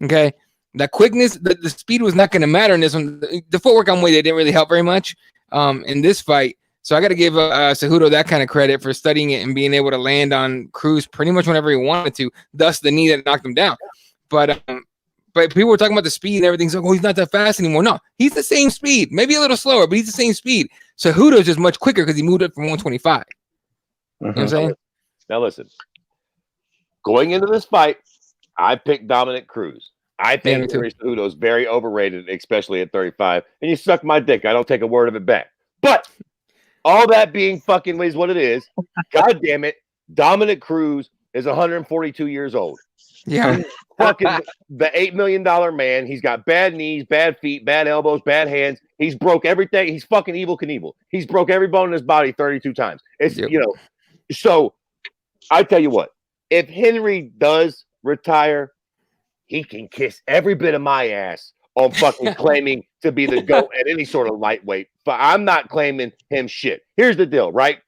Okay. That quickness, the speed was not going to matter in this one. The footwork on way, they didn't really help very much in this fight. So I got to give Cejudo that kind of credit for studying it and being able to land on Cruz pretty much whenever he wanted to, thus the knee that knocked him down. But people were talking about the speed and everything. So, he's not that fast anymore. No, he's the same speed, maybe a little slower, but he's the same speed. Cejudo's just much quicker because he moved up from 125. You know what I'm saying? Now listen, going into this fight, I picked Dominic Cruz. I think Cejudo is very overrated, especially at 35. And you suck my dick. I don't take a word of it back. But all that being fucking is what it is. God damn it. Dominic Cruz is 142 years old. Yeah. He's fucking the $8 million man. He's got bad knees, bad feet, bad elbows, bad hands. He's broke everything. He's fucking Evel Knievel. He's broke every bone in his body 32 times. It's, you know, so I tell you what, if Henry does retire, he can kiss every bit of my ass on fucking claiming to be the GOAT at any sort of lightweight. But I'm not claiming him shit. Here's the deal, right?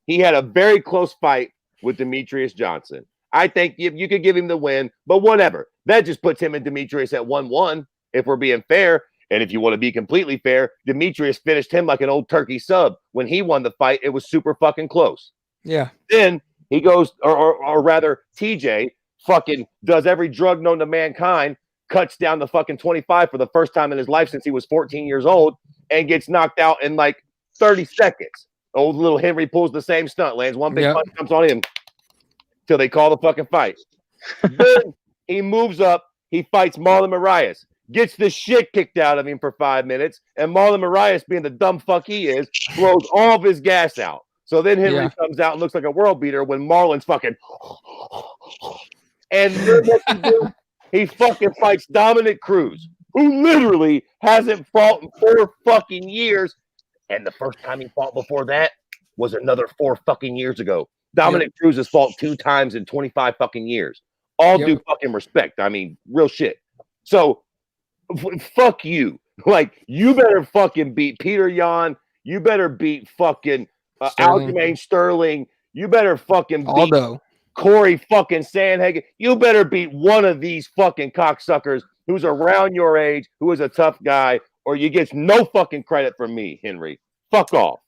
He had a very close fight with Demetrius Johnson. I think you could give him the win, but whatever. That just puts him and Demetrius at 1-1, if we're being fair. And if you want to be completely fair, Demetrius finished him like an old turkey sub. When he won the fight, it was super fucking close. Yeah. Then he goes, or rather, TJ fucking does every drug known to mankind, cuts down to fucking 25 for the first time in his life since he was 14 years old, and gets knocked out in like 30 seconds. Old little Henry pulls the same stunt, lands one big punch, comes on him till they call the fucking fight. Then he moves up, he fights Marlon Moraes, gets the shit kicked out of him for 5 minutes, and Marlon Moraes, being the dumb fuck he is, blows all of his gas out. So then Henry comes out and looks like a world beater when Marlon's fucking and then what he do? He fucking fights Dominic Cruz, who literally hasn't fought in 4 fucking years. And the first time he fought before that was another 4 fucking years ago. Dominic Cruz has fought 2 times in 25 fucking years. All due fucking respect. I mean, real shit. So, fuck you. Like, you better fucking beat Peter Yan. You better beat fucking Aljamain Sterling. You better fucking beat Corey fucking Sandhagen. You better beat one of these fucking cocksuckers who's around your age, who is a tough guy, or you get no fucking credit from me, Henry. Fuck off.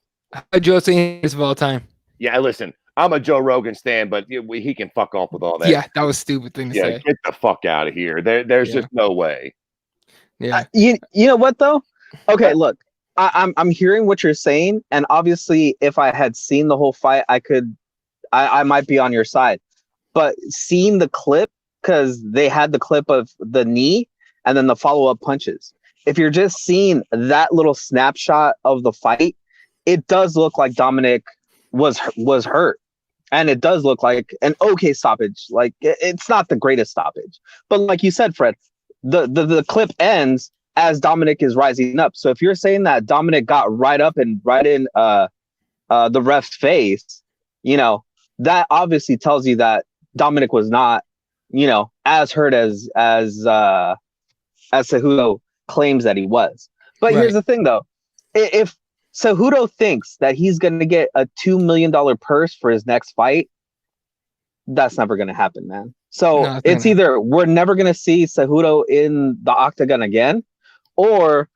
Joe Saint of all time. Yeah, listen, I'm a Joe Rogan stan, but he can fuck off with all that. Yeah, that was a stupid thing to say. Get the fuck out of here. There's just no way. Yeah. You know what though? Okay, look, I'm hearing what you're saying, and obviously, if I had seen the whole fight, I might be on your side. But seeing the clip, because they had the clip of the knee and then the follow up punches. If you're just seeing that little snapshot of the fight, it does look like Dominic was hurt, and it does look like an okay stoppage. Like it's not the greatest stoppage, but like you said, Fred, the clip ends as Dominic is rising up. So if you're saying that Dominic got right up and right in the ref's face, you know, that obviously tells you that Dominic was not, you know, as hurt as Cejudo claims that he was. But here's the thing, though: if Cejudo thinks that he's going to get a $2 million purse for his next fight, that's never going to happen, man. So it's either we're never going to see Cejudo in the octagon again, or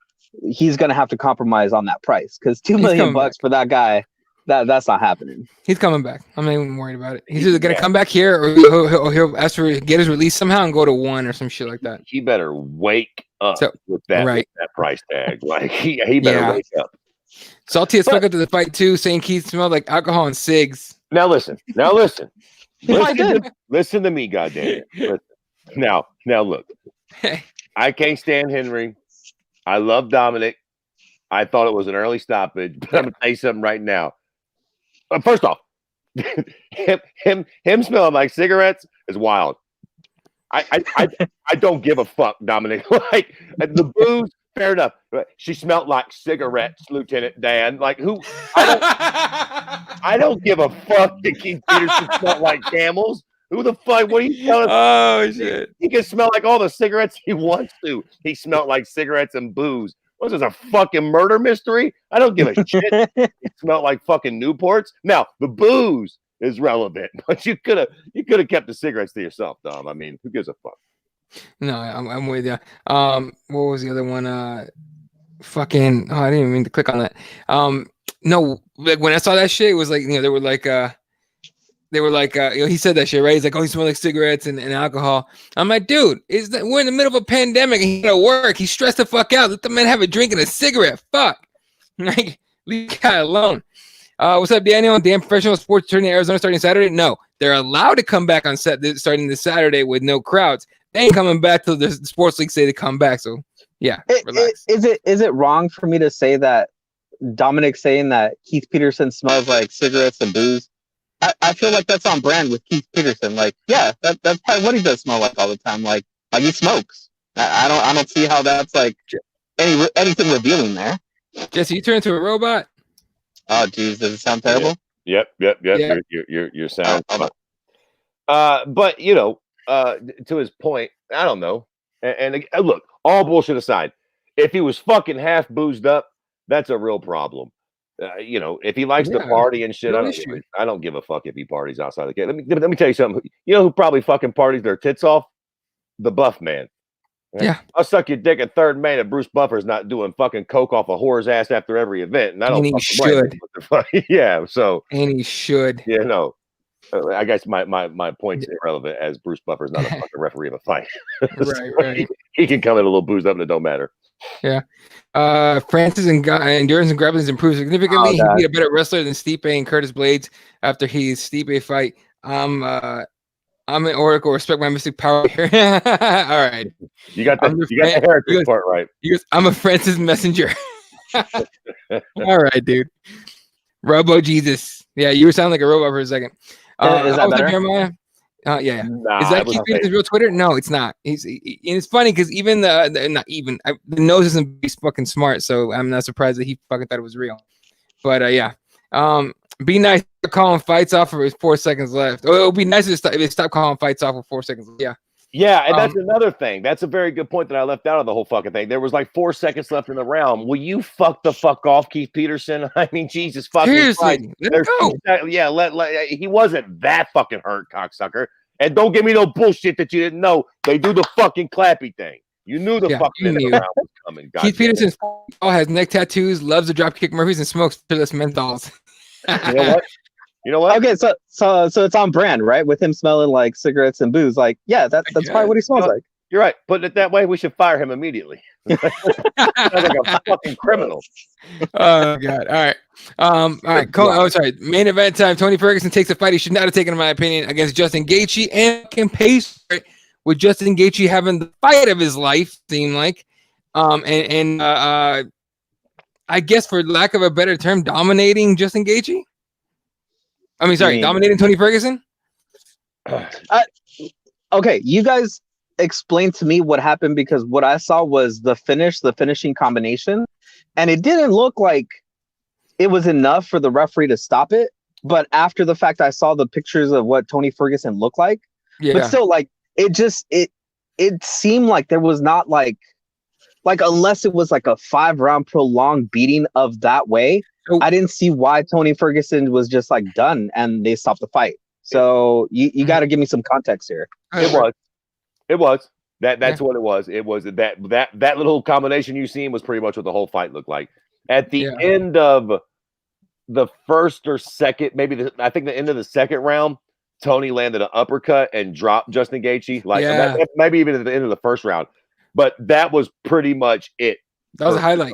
he's going to have to compromise on that price, because $2 million for that guy, that's not happening. He's coming back. I'm not even worried about it. He's either going to come back here, or he'll ask for get his release somehow and go to 1 or some shit like that. He better wake up with that price tag. Like he better wake up. Salty as fuck up to the fight too, saying Keith smelled like alcohol and cigs. Now listen. Listen to me, goddamn. Now look. I can't stand Henry. I love Dominic. I thought it was an early stoppage, but I'm gonna tell you something right now. First off, him smelling like cigarettes is wild. I don't give a fuck, Dominic. Like the booze, fair enough. She smelled like cigarettes, Lieutenant Dan. Like who? I don't give a fuck that Keith Peterson smelled like camels. Who the fuck? What are you telling? Oh shit! He can smell like all the cigarettes he wants to. He smelled like cigarettes and booze. What is this, a fucking murder mystery? I don't give a shit. It smelled like fucking Newports. Now the booze is relevant, but you could have kept the cigarettes to yourself, Dom. I mean, who gives a fuck? No, I'm with you. What was the other one? I didn't even mean to click on that. No, like when I saw that shit, it was like, you know, they were like, you know, he said that shit, right? He's like, oh, he smells like cigarettes and alcohol. I'm like, dude, we're in the middle of a pandemic and he gotta work. He's stressed the fuck out. Let the man have a drink and a cigarette. Fuck. Like, leave the guy alone. What's up, Daniel? Dan Professional Sports Tournament in Arizona starting Saturday? No, they're allowed to come back on set starting this Saturday with no crowds. They ain't coming back till the sports league say they come back. So yeah, relax. Is it wrong for me to say that Dominic saying that Keith Peterson smells like cigarettes and booze? I feel like that's on brand with Keith Peterson. Like, yeah, that's probably what he does smell like all the time. Like he smokes. I don't see how that's like anything revealing there. Jesse, you turn into a robot. Oh, geez, does it sound terrible? Yep. Yeah. Your sound. But you know, to his point, I don't know. And look, all bullshit aside, if he was fucking half boozed up, that's a real problem. You know, if he likes to party and shit, I don't give a fuck if he parties outside the gate. Let me tell you something. You know who probably fucking parties their tits off? The Buff Man. Right? Yeah, I'll suck your dick at third man if Bruce Buffer's not doing fucking coke off a whore's ass after every event, and I don't. And he should. Yeah, so. And he should. Yeah, no. I guess my point's irrelevant as Bruce Buffer's not a fucking referee of a fight. Right. He can come in a little boozed up and it don't matter. Yeah. Francis and endurance and grappling has improved significantly. He'd be a better wrestler than Stipe and Curtis Blades after his Stipe fight. I'm an Oracle. Respect my mystic power here. All right. You got the heritage part right. I'm a Francis messenger. All right, dude. Robo Jesus. Yeah, you were sounding like a robot for a second. Is that better? Jeremiah? Yeah. Nah, is that Keith Peterson's real Twitter? No, it's not. It's funny because even the nose isn't fucking smart, so I'm not surprised that he fucking thought it was real. But yeah. Be nice to calling fights off with 4 seconds left. It would be nice if they stop calling fights off with 4 seconds. Yeah. Yeah, and that's another thing. That's a very good point that I left out of the whole fucking thing. There was like 4 seconds left in the round. Will you fuck the fuck off, Keith Peterson? I mean, Jesus fucking seriously. He wasn't that fucking hurt, cocksucker. And don't give me no bullshit that you didn't know. They do the fucking clappy thing. You knew the fucking round was coming. Keith Peterson has neck tattoos, loves to drop kick Murphys, and smokes fearless menthols. You know what? Okay, so it's on brand, right? With him smelling like cigarettes and booze. Like, yeah, that's probably what he smells like. You're right. Putting it that way, we should fire him immediately. Sounds like a fucking criminal. Oh god! All right, all right. Sorry. Main event time. Tony Ferguson takes a fight he should not have taken, in my opinion, against Justin Gaethje, and can pace with Justin Gaethje having the fight of his life. Seemed like, I guess for lack of a better term, dominating Justin Gaethje. Dominating Tony Ferguson. Okay, you guys explain to me what happened, because what I saw was the finishing combination, and it didn't look like it was enough for the referee to stop it. But after the fact, I saw the pictures of what Tony Ferguson looked like. Yeah. But still, like, it seemed like there was not like unless it was like a 5-round prolonged beating of that way, I didn't see why Tony Ferguson was just like done and they stopped the fight. So you got to give me some context here. It was. That's what it was. It was that little combination you seen was pretty much what the whole fight looked like. At the end of the first or second, I think the end of the second round, Tony landed an uppercut and dropped Justin Gaethje. Maybe even at the end of the first round. But that was pretty much it. That was a highlight.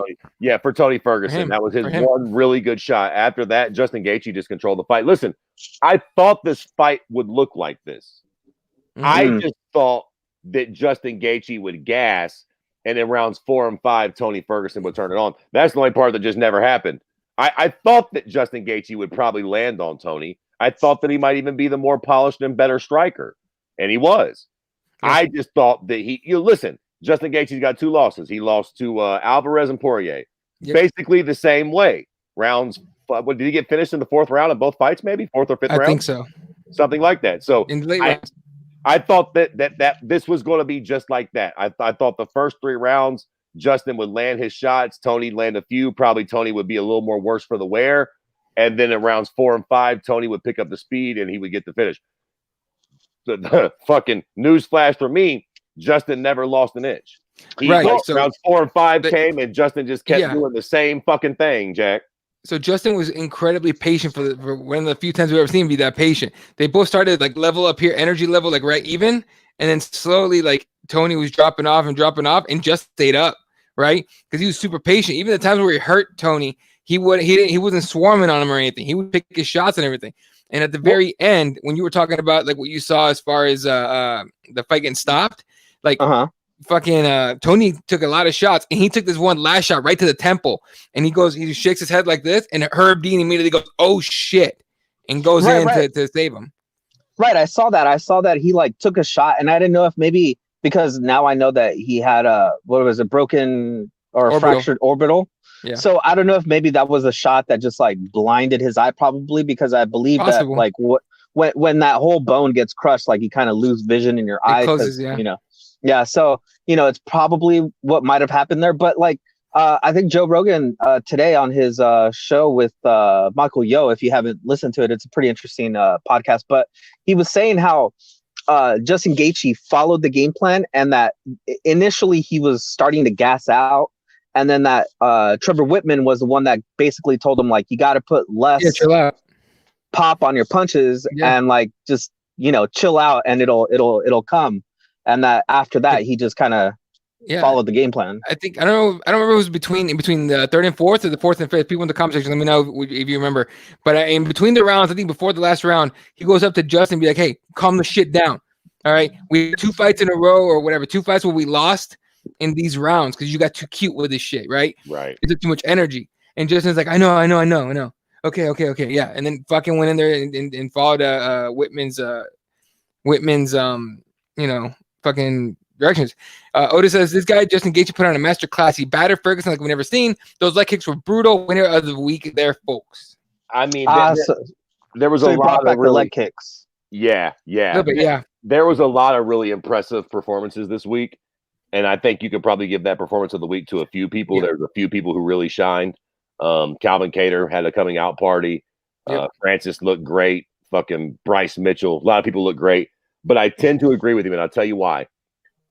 For Tony Ferguson. That was his one really good shot. After that, Justin Gaethje just controlled the fight. Listen, I thought this fight would look like this. I just thought that Justin Gaethje would gas, and in rounds 4 and 5, Tony Ferguson would turn it on. That's the only part that just never happened. I thought that Justin Gaethje would probably land on Tony. I thought that he might even be the more polished and better striker, and he was. I just thought that listen, Justin Gaethje's got 2 losses. He lost to Alvarez and Poirier. Basically the same way. Rounds, did he get finished in the 4th round of both fights, maybe? 4th or 5th round? I think so. Something like that. So in the late rounds. I thought that this was going to be just like that. I thought the first 3 rounds, Justin would land his shots. Tony land a few. Probably Tony would be a little more worse for the wear. And then in rounds 4 and 5, Tony would pick up the speed and he would get the finish. The fucking news flash for me, Justin never lost an inch. Rounds 4 and 5 came and Justin just kept doing the same fucking thing, Jack. So Justin was incredibly patient for one of the few times we've ever seen him be that patient. They both started like level up here, energy level like right even, and then slowly like Tony was dropping off, and just stayed up, right? Because he was super patient. Even the times where he hurt Tony, he wasn't swarming on him or anything. He would pick his shots and everything. And at the very end, when you were talking about like what you saw as far as the fight getting stopped, like fucking Tony took a lot of shots, and he took this one last shot right to the temple, and he shakes his head like this, and Herb Dean immediately goes, "Oh shit," and goes to save him. Right, I saw that he like took a shot, and I didn't know if maybe because now I know that he had a broken or fractured orbital. Yeah. So I don't know if maybe that was a shot that just like blinded his eye, probably because I believe that like when that whole bone gets crushed, like you kind of lose vision in your eye. Closes, so it's probably what might have happened there. But like I think Joe Rogan today on his show with Michael Yo, if you haven't listened to it, it's a pretty interesting podcast. But he was saying how Justin Gaethje followed the game plan, and that initially he was starting to gas out. And then that Trevor Whitman was the one that basically told him, like, you got to put less pop on your punches and like just chill out and it'll come. And that after that he just kind of followed the game plan. I don't remember if it was between the 3rd and 4th or the 4th and 5th. People in the comment section, let me know if you remember. But in between the rounds, I think before the last round, he goes up to Justin and be like, "Hey, calm the shit down. All right, we had 2 fights in a row or whatever, 2 fights where we lost in these rounds because you got too cute with this shit, right? Right. It took too much energy." And Justin's like, I know. Okay. Yeah. And then fucking went in there and followed Whitman's fucking directions. Otis says, this guy, Justin Gaethje, put on a master class. He battered Ferguson like we've never seen. Those leg kicks were brutal. Winner of the week there, folks. I mean, there was a lot of leg kicks. Yeah. A little bit, yeah. There was a lot of really impressive performances this week. And I think you could probably give that performance of the week to a few people. There's a few people who really shined. Calvin Kattar had a coming out party. Francis looked great. Fucking Bryce Mitchell. A lot of people look great. But I tend to agree with him, and I'll tell you why.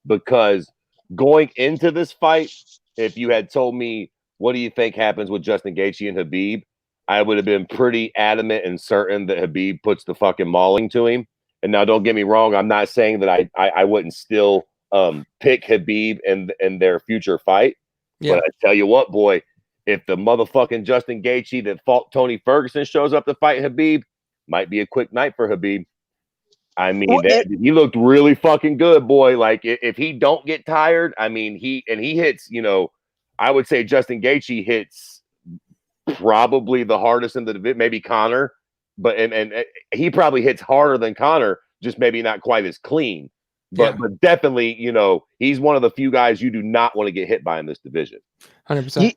Because going into this fight, if you had told me, what do you think happens with Justin Gaethje and Khabib, I would have been pretty adamant and certain that Khabib puts the fucking mauling to him. And now don't get me wrong, I'm not saying that I wouldn't still pick Habib in their future fight. Yeah. But I tell you what, boy, if the motherfucking Justin Gaethje that fought Tony Ferguson shows up to fight Habib, might be a quick night for Habib. I mean, he looked really fucking good, boy. Like if he don't get tired, I mean, he hits. I would say Justin Gaethje hits probably the hardest in the division, maybe Conor, but and he probably hits harder than Conor, just maybe not quite as clean. But definitely, he's one of the few guys you do not want to get hit by in this division. 100%.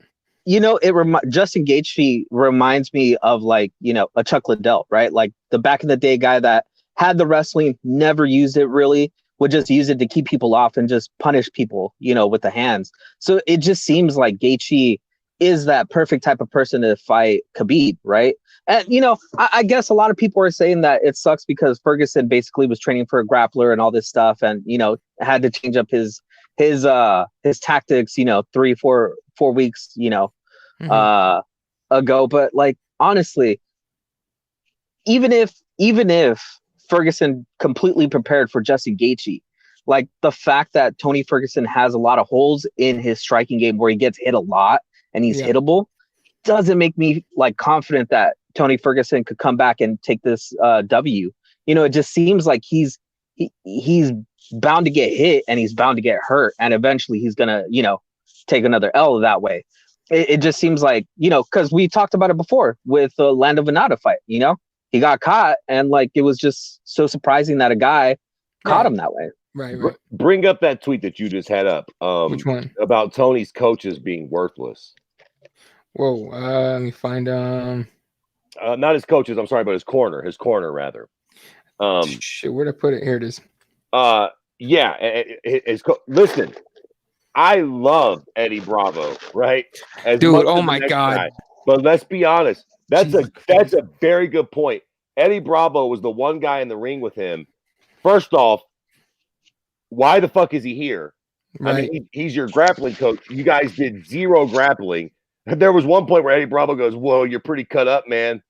Justin Gaethje reminds me of like, a Chuck Liddell, right? Like the back in the day guy that had the wrestling, never used it really, would just use it to keep people off and just punish people, with the hands. So it just seems like Gaethje is that perfect type of person to fight Khabib, right? And, I guess a lot of people are saying that it sucks because Ferguson basically was training for a grappler and all this stuff and, had to change up his tactics, 3-4 weeks, ago. But like, honestly, even if Ferguson completely prepared for Justin Gaethje, like the fact that Tony Ferguson has a lot of holes in his striking game where he gets hit a lot and he's hittable doesn't make me like confident that Tony Ferguson could come back and take this W. It just seems like he's bound to get hit and he's bound to get hurt and eventually he's gonna take another L that way. It just seems like because we talked about it before with the Lando Venata fight. He got caught and like it was just so surprising that a guy caught him that way. Right. Bring up that tweet that you just had up. Which one? About Tony's coaches being worthless. Whoa, let me find not his coaches, I'm sorry, but his corner rather. Shit, where'd I put it? Here it is. Listen, I love Eddie Bravo, right? Dude, oh my God. Guy. But let's be honest, that's a very good point. Eddie Bravo was the one guy in the ring with him. First off, why the fuck is he here? Right. I mean, he's your grappling coach. You guys did zero grappling. There was one point where Eddie Bravo goes, "Whoa, you're pretty cut up, man."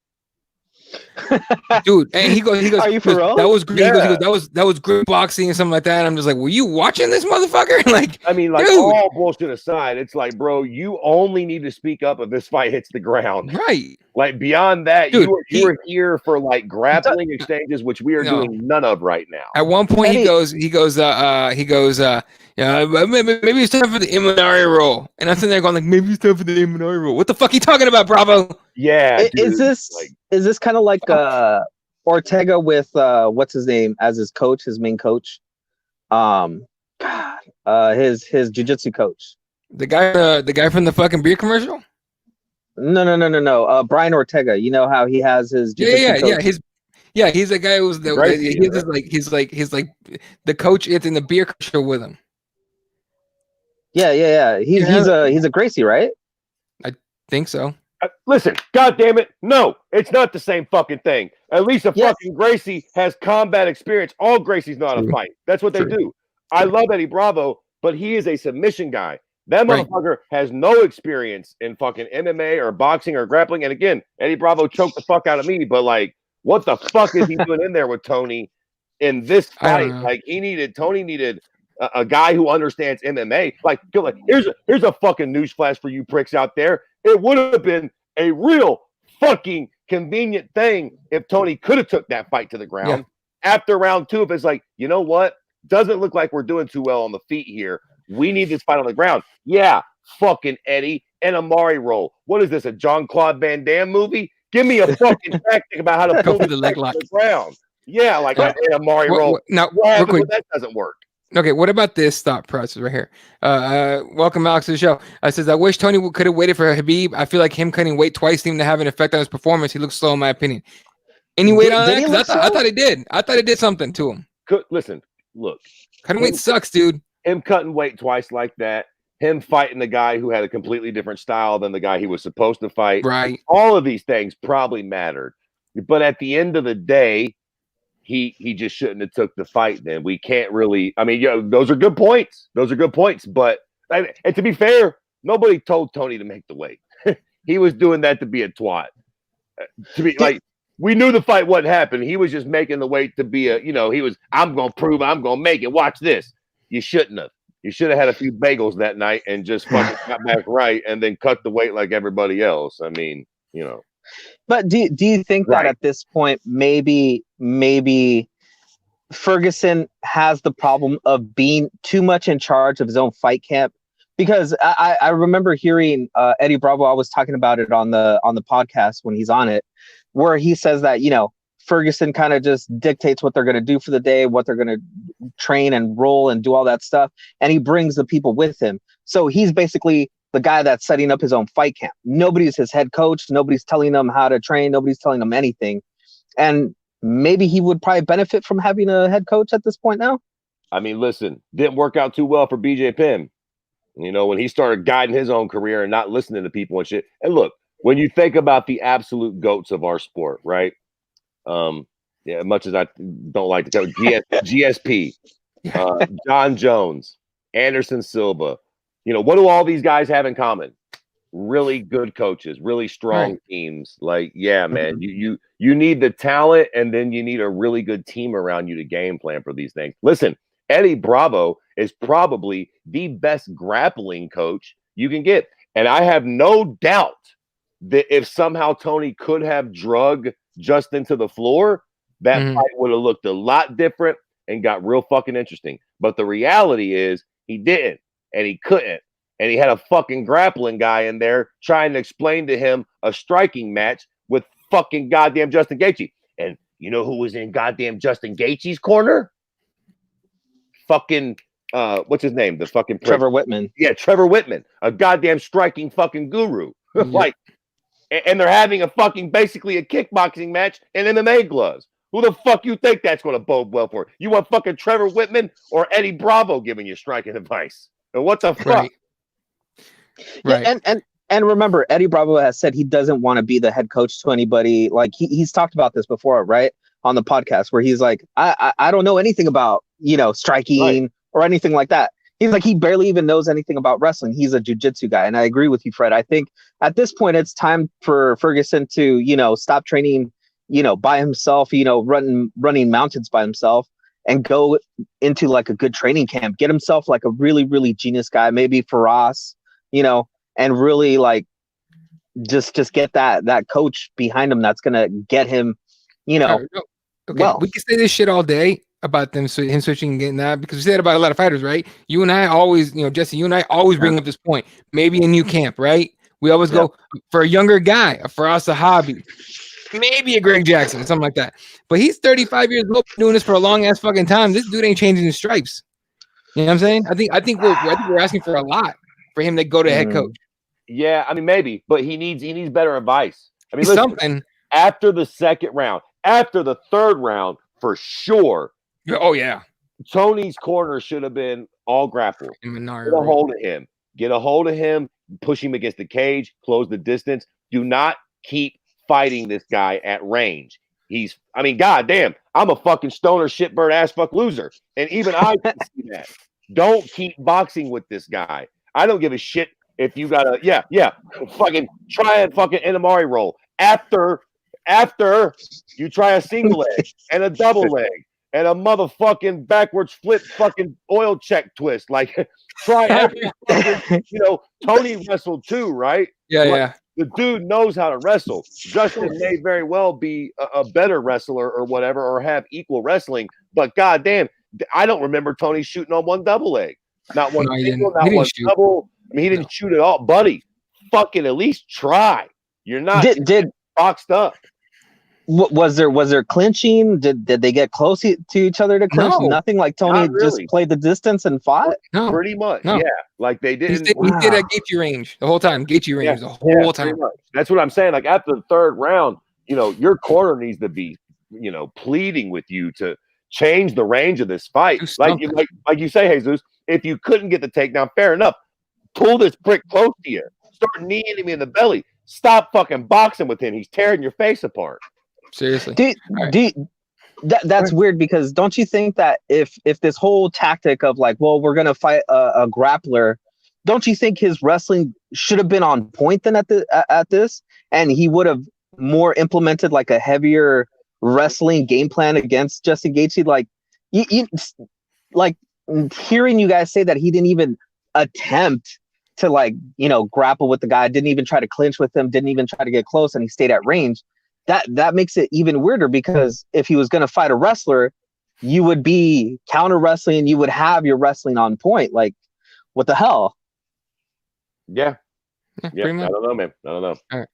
Dude, and he goes, "Are you for real?" That was great. Yeah. He goes, that was great boxing and something like that. And I'm just like, were you watching this motherfucker? Like, I mean, like, dude. All bullshit aside, it's like, bro, you only need to speak up if this fight hits the ground, right? Like beyond that, dude, you were here for like grappling exchanges, which we are doing none of right now. At one point, he goes, yeah, maybe it's time for the Imanari roll. And I'm sitting there going, like, maybe it's time for the Imanari roll. What the fuck are you talking about, Bravo? Yeah, is this kind of like Ortega with what's his name as his coach, his main coach, his jiu-jitsu coach, the guy from the fucking beer commercial? No. Brian Ortega. You know how he has his jiu-jitsu coach? He's the guy who's he's like the coach is in the beer commercial with him. Yeah. He's a Gracie, right? I think so. Listen, God damn it, no, it's not the same fucking thing. At least fucking Gracie has combat experience. All Gracies know how to fight. That's what they do. I love Eddie Bravo, but he is a submission guy. That motherfucker has no experience in fucking MMA or boxing or grappling. And again, Eddie Bravo choked the fuck out of me, but like, what the fuck is he doing in there with Tony in this fight? Like, Tony needed a guy who understands MMA. Like, here's a fucking newsflash for you pricks out there. It would have been a real fucking convenient thing if Tony could have took that fight to the ground. After round 2, if it's like, you know what? Doesn't look like we're doing too well on the feet here. We need this fight on the ground. Yeah, fucking Eddie and Amari roll. What is this, a Jean-Claude Van Damme movie? Give me a fucking tactic about how to pull the leg lock to the ground. Yeah, like an Amari roll. Now, that doesn't work. Okay, what about this thought process right here? Welcome, Alex, to the show. Says, I wish Tony could have waited for Habib. I feel like him cutting weight twice seemed to have an effect on his performance. He looks slow, in my opinion. Any weight on that? Because I thought he did. I thought it did something to him. Listen, look. Cutting weight sucks, dude. Him cutting weight twice like that. Him fighting the guy who had a completely different style than the guy he was supposed to fight. Right. All of these things probably mattered. But at the end of the day, he just shouldn't have took the fight then. We can't really, I mean, those are good points. But, and to be fair, nobody told Tony to make the weight. He was doing that to be a twat. We knew the fight wouldn't happen. He was just making the weight to be I'm going to prove I'm going to make it. Watch this. You shouldn't have. You should have had a few bagels that night and just fucking got back right and then cut the weight like everybody else. I mean, you know. But do you think that at this point maybe Ferguson has the problem of being too much in charge of his own fight camp? Because I remember hearing Eddie Bravo. I was talking about it on the podcast when he's on it, where he says that, you know, Ferguson kind of just dictates what they're going to do for the day, what they're going to train and roll and do all that stuff. And he brings the people with him. So he's basically the guy that's setting up his own fight camp. Nobody's his head coach. Nobody's telling him how to train. Nobody's telling him anything. And maybe he would probably benefit from having a head coach at this point now. I mean, listen, didn't work out too well for BJ Penn. You know, when he started guiding his own career and not listening to people and shit. And look, when you think about the absolute goats of our sport, right? Yeah, much as I don't like to tell GSP, John Jones, Anderson Silva, you know, what do all these guys have in common? Really good coaches, really strong teams. Like, yeah, man, you need the talent, and then you need a really good team around you to game plan for these things. Listen, Eddie Bravo is probably the best grappling coach you can get, and I have no doubt that if somehow Tony could have drug Justin to the floor, that fight would have looked a lot different and got real fucking interesting. But the reality is he didn't, and he couldn't. And he had a fucking grappling guy in there trying to explain to him a striking match with fucking goddamn Justin Gaethje. And you know who was in goddamn Justin Gaethje's corner? Fucking, what's his name? The fucking Trevor Whitman. Yeah, Trevor Whitman, a goddamn striking fucking guru. Like, and they're having a fucking basically a kickboxing match in MMA gloves. Who the fuck you think that's going to bode well for? You want fucking Trevor Whitman or Eddie Bravo giving you striking advice? And what the fuck? Right. Yeah, and remember, Eddie Bravo has said he doesn't want to be the head coach to anybody. Like he's talked about this before, right? On the podcast, where he's like, I don't know anything about, you know, striking or anything like that. He's like, he barely even knows anything about wrestling. He's a jiu-jitsu guy. And I agree with you, Fred. I think at this point, it's time for Ferguson to, you know, stop training, you know, by himself, you know, running mountains by himself and go into like a good training camp, get himself like a really, really genius guy, maybe Faraz, you know, and really like just get that coach behind him that's going to get him, you know. Okay. Well, we can say this shit all day about him switching and getting that, because we say that about a lot of fighters, right? You and I always, you know, Jesse, you and I always bring up this point. Maybe a new camp, right? We always go for a younger guy, for us a hobby, maybe a Greg Jackson, something like that. But he's 35 years old, doing this for a long ass fucking time. This dude ain't changing his stripes. You know what I'm saying? I think we're asking for a lot for him to go to head coach. Yeah, I mean maybe, but he needs better advice. I mean, listen, after the second round, after the third round, for sure. Oh yeah, Tony's corner should have been all grapple. Get a hold of him. Get a hold of him. Push him against the cage. Close the distance. Do not keep fighting this guy at range. I mean, goddamn, I'm a fucking stoner shitbird ass fuck loser, and even I can see that. Don't keep boxing with this guy. I don't give a shit if you got a fucking try and fucking Inamari roll after you try a single leg and a double leg and a motherfucking backwards flip fucking oil check twist. Like, try every fucking, you know, Tony wrestled too, right? Yeah. The dude knows how to wrestle. Justin may very well be a better wrestler or whatever, or have equal wrestling, but goddamn, I don't remember Tony shooting on one double leg. Not one single, not one double. I mean, he didn't shoot at all. Buddy, fucking at least try. You're not boxed up. Was there clinching? Did they get close to each other to clinch? No, nothing. Like Tony just played the distance and fought. No, pretty much. No. Yeah, like they didn't. He stayed at Gaethje range the whole time. Gaethje range the whole time. That's what I'm saying. Like after the third round, you know, your corner needs to be, you know, pleading with you to change the range of this fight. Like you say, Jesus, if you couldn't get the takedown, fair enough. Pull this prick close to you. Start kneeing him in the belly. Stop fucking boxing with him. He's tearing your face apart. Seriously. That's weird, because don't you think that if this whole tactic of like, well, we're gonna fight a grappler, don't you think his wrestling should have been on point then at this, and he would have more implemented like a heavier wrestling game plan against Justin Gaethje? Like, like hearing you guys say that he didn't even attempt to like, grapple with the guy, didn't even try to clinch with him, didn't even try to get close, and he stayed at range. That makes it even weirder, because if he was going to fight a wrestler, you would be counter wrestling and you would have your wrestling on point. Like, what the hell? Yeah. I don't know, man. I don't know. All right.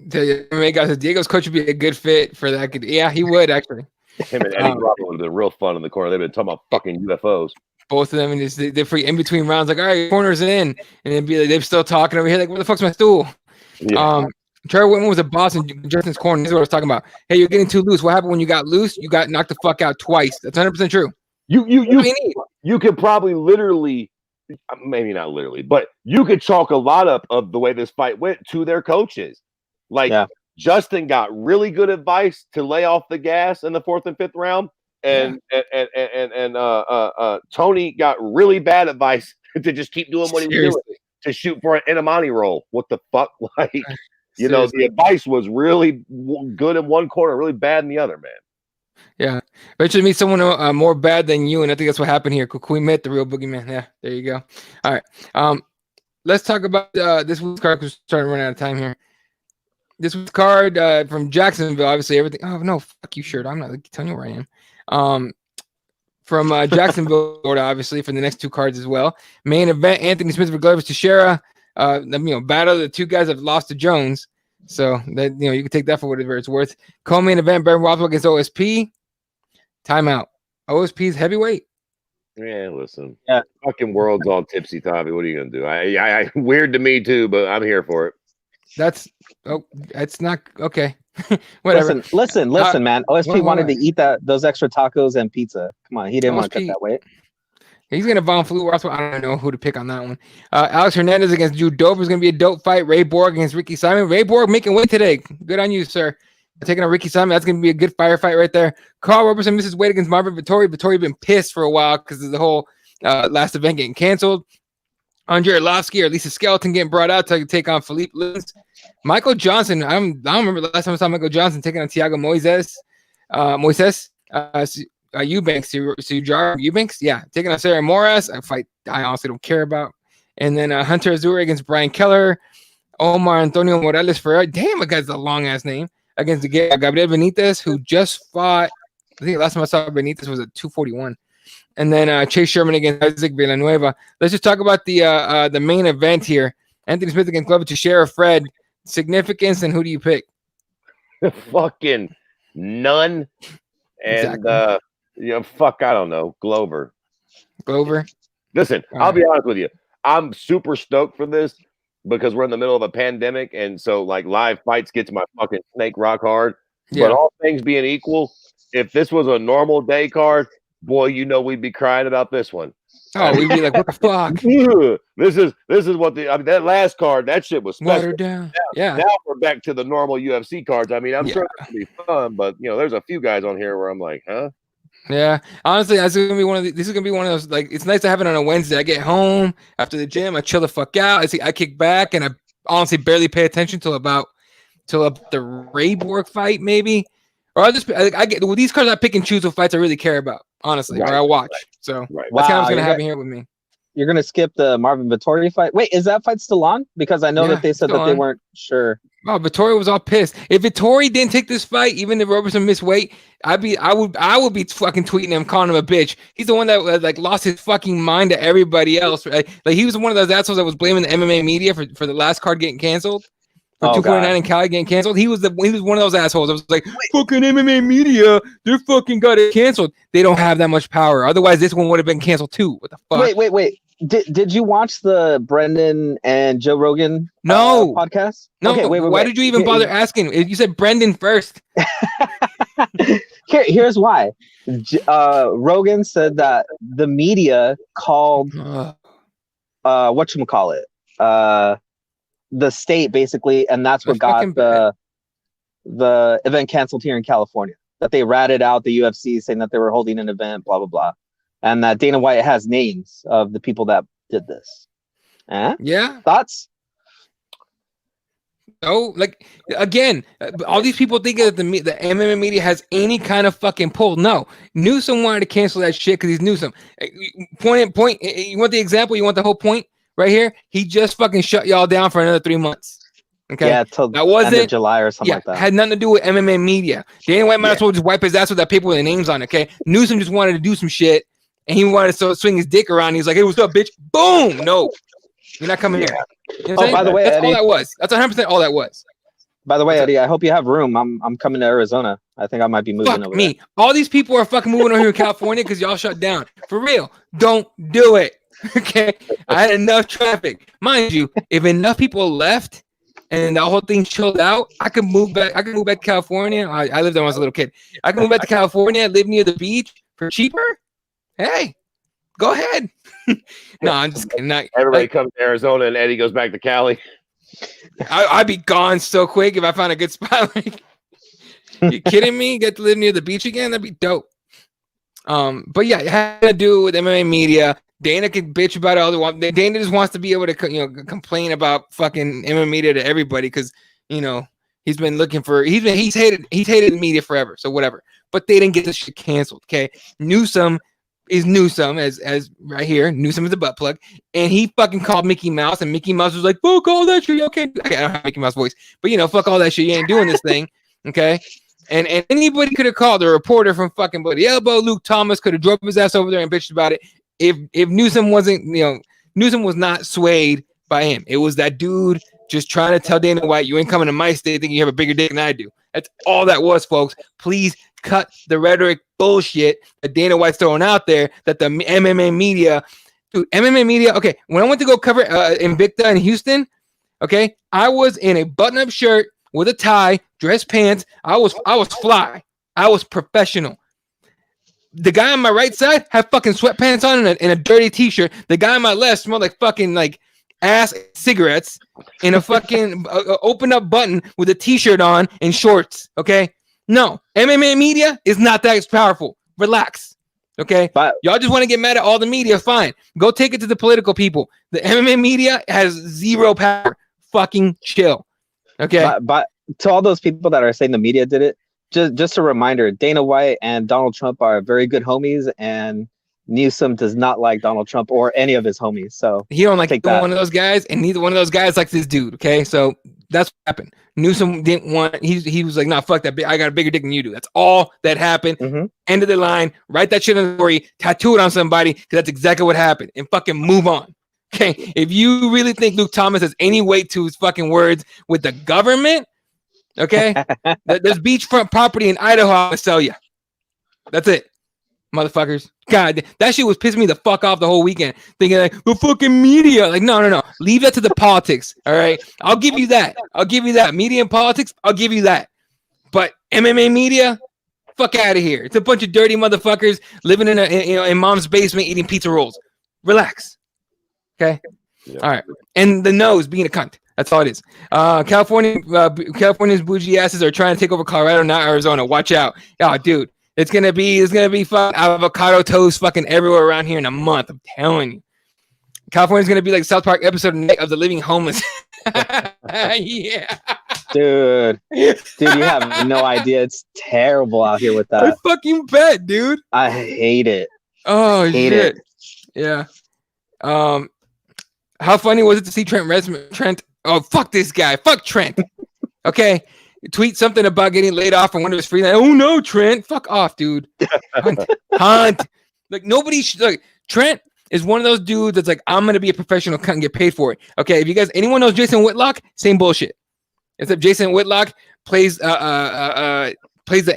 The MMA guy says Diego's coach would be a good fit for that. Yeah, he would actually. Him and Eddie Bravo would have been real fun in the corner. They've been talking about fucking UFOs. Both of them, and they're free in between rounds. Like, all right, corners in, and then be like, they're still talking over here. Like, where the fuck's my stool? Yeah. Trevor Whitman was a boss in Justin's corner. This is what I was talking about. Hey, you're getting too loose. What happened when you got loose? You got knocked the fuck out twice. That's 100% true. You could probably literally, maybe not literally, but you could chalk a lot up of the way this fight went to their coaches. Like, Justin got really good advice to lay off the gas in the 4th and 5th round, and Tony got really bad advice to just keep doing what he was doing, to shoot for an Inamani roll. What the fuck? Like, the advice was really good in one corner, really bad in the other, man. Yeah, eventually meet someone more bad than you, and I think that's what happened here. We met the real boogeyman. Yeah, there you go. All right, let's talk about this week's card, because we're starting to run out of time here. This week's card from Jacksonville, obviously everything. Oh no, fuck you, shirt. I'm not telling you where I am. From Jacksonville, Florida, obviously for the next 2 cards as well. Main event: Anthony Smith versus Teixeira. Battle of the 2 guys that have lost to Jones. So that you can take that for whatever it's worth. Co-main event: Baron Rothwell against OSP. Timeout. OSP's heavyweight. Yeah, listen. Yeah, fucking world's all tipsy, Tommy. What are you gonna do? I weird to me too, but I'm here for it. That's not okay. Whatever. Listen, man. OSP wanted to eat those extra tacos and pizza. Come on, he didn't want to cut that weight. He's gonna Von Flue. I don't know who to pick on that one. Alex Hernandez against Drew Dope is gonna be a dope fight. Ray Borg against Ricky Simon. Ray Borg making weight today. Good on you, sir. Taking on Ricky Simon. That's gonna be a good firefight right there. Carl Robertson misses weight against Marvin Vettori. Vettori been pissed for a while because of the whole last event getting canceled. Andre Arlovsky or Lisa Skeleton getting brought out to take on Philippe Lins. Michael Johnson. I don't remember the last time I saw Michael Johnson taking on Thiago Moises. Eubanks. Eubanks. Yeah, taking on Sarah Moras. A fight I honestly don't care about. And then Hunter Azure against Brian Keller. Omar Antonio Morales Ferrer. Damn, that guy's a long ass name. Against Gabriel Benitez, who just fought. I think the last time I saw Benitez was at 241. And then Chase Sherman against Isaac Villanueva. Let's just talk about the main event here. Anthony Smith against Glover Teixeira. Fred, significance, and who do you pick? Fucking none. And exactly. Fuck, I don't know. Glover. Listen, I'll be honest with you. I'm super stoked for this because we're in the middle of a pandemic, and so like live fights gets my fucking snake rock hard. Yeah. But all things being equal, if this was a normal day card, boy, we'd be crying about this one. Oh, we'd be like, what the fuck? This is what that last card, that shit was special. Watered down. Now we're back to the normal UFC cards. I mean, I'm sure it's gonna be fun, but there's a few guys on here where I'm like, huh? Yeah, honestly, this is gonna be one of those. Like, it's nice to have it on a Wednesday. I get home after the gym, I chill the fuck out. I kick back, and I honestly barely pay attention till about the Ray Borg fight, maybe. Or I get with these cards. I pick and choose what fights I really care about, honestly, or I watch. So that's kind of what's gonna happen here with me. You're gonna skip the Marvin Vettori fight. Wait, is that fight still on? Because I know that they said that they weren't sure. Oh, Vettori was all pissed. If Vettori didn't take this fight, even if Robertson missed weight, I would be fucking tweeting him, calling him a bitch. He's the one that like lost his fucking mind to everybody else. Right? Like, he was one of those assholes that was blaming the MMA media for the last card getting canceled. For 249 in Cali getting canceled. He was one of those assholes. I was like, fucking MMA media, they're fucking got it canceled. They don't have that much power. Otherwise, this one would have been canceled too. What the fuck? Wait. Did you watch the Brendan and Joe Rogan podcast? No. Okay, why did you even bother asking? You said Brendan first. Here's why. Rogan said that the media called whatchamacallit, the state basically, and that's what got the event canceled here in California. That they ratted out the UFC saying that they were holding an event, blah blah blah. And that Dana White has names of the people that did this. Yeah. Thoughts? So, like, again, all these people think that the MMA media has any kind of fucking pull. No, Newsom wanted to cancel that shit because he's Newsom. Point. You want the example? You want the whole point right here? He just fucking shut y'all down for another 3 months. Okay, yeah, till that wasn't end of July or something like that. Had nothing to do with MMA media. Dana White might as well just wipe his ass with that paper with the names on it. Okay, Newsom just wanted to do some shit, and he wanted to swing his dick around. He's like, "Hey, what's up, bitch?" Boom. No, you're not coming here. You know by the way, that's Eddie, all that was. That's 100% all that was. By the way, Eddie, I hope you have room. I'm coming to Arizona. I think I might be moving over me. there. All these people are fucking moving over here in California because y'all shut down. For real, don't do it. Okay, I had enough traffic, mind you. If enough people left and the whole thing chilled out, I could move back. I could move back to California. I lived there when I was a little kid. I could move back to California, live near the beach for cheaper. Hey, go ahead. No, I'm just kidding. Everybody comes to Arizona and Eddie goes back to Cali. I'd be gone so quick if I found a good spot. Like, you kidding me? Get to live near the beach again? That'd be dope. But yeah, it had to do with MMA media. Dana can bitch about it all they want. Dana just wants to be able to, complain about fucking MMA media to everybody because, he's been looking for he's hated the media forever. So whatever. But they didn't get this shit canceled. Okay, Newsom is Newsom as right here. Newsom is a butt plug, and he fucking called Mickey Mouse, and Mickey Mouse was like, "Fuck all that shit, okay." I don't have Mickey Mouse voice, but fuck all that shit. You ain't doing this thing, okay? And anybody could have called a reporter from fucking Bloody Elbow. Luke Thomas could have drove his ass over there and bitched about it. If Newsom wasn't, Newsom was not swayed by him. It was that dude just trying to tell Dana White, "You ain't coming to my state thinking you have a bigger dick than I do." That's all that was, folks. Please cut the rhetoric bullshit that Dana White's throwing out there that the MMA media, dude, MMA media. Okay, when I went to go cover Invicta in Houston, okay, I was in a button-up shirt with a tie, dress pants. I was fly. I was professional. The guy on my right side had fucking sweatpants on and a dirty t-shirt. The guy on my left smelled like fucking ass cigarettes in a fucking open up button with a t-shirt on and shorts. Okay, no, MMA media is not that powerful. Relax. Okay, but y'all just want to get mad at all the media. Fine, go take it to the political people. The MMA media has zero power. Fucking chill. Okay, but to all those people that are saying the media did it, just a reminder: Dana White and Donald Trump are very good homies, and Newsom does not like Donald Trump or any of his homies. So he don't like one of those guys, and neither one of those guys likes this dude. Okay, so that's what happened. Newsom didn't want. He was like, "Nah, fuck that. I got a bigger dick than you do." That's all that happened. Mm-hmm. End of the line. Write that shit on the story. Tattoo it on somebody because that's exactly what happened. And fucking move on. Okay, if you really think Luke Thomas has any weight to his fucking words with the government, okay, there's beachfront property in Idaho I'll sell you. That's it, motherfuckers. God, that shit was pissing me the fuck off the whole weekend. Thinking like the fucking media, like no, leave that to the politics. All right, I'll give you that. Media and politics, I'll give you that. But MMA media, fuck out of here. It's a bunch of dirty motherfuckers living in mom's basement eating pizza rolls. Relax. Okay. Yeah. All right. And the nose being a cunt. That's all it is. California's bougie asses are trying to take over Colorado, not Arizona. Watch out. Oh, dude. It's gonna be fun. Avocado toast fucking everywhere around here in a month. I'm telling you. California's gonna be like South Park episode of the Living Homeless. Yeah. Dude, you have no idea. It's terrible out here with that. I fucking bet, dude. I hate it. Oh, hate shit. It. Yeah. How funny was it to see Trent? Oh, fuck this guy. Fuck Trent. Okay. Tweet something about getting laid off from one of his freelance. Oh no, Trent. Fuck off, dude. Hunt. Like nobody look. Trent is one of those dudes that's like, I'm gonna be a professional cunt and get paid for it. Okay. If anyone knows Jason Whitlock, same bullshit. Except Jason Whitlock plays the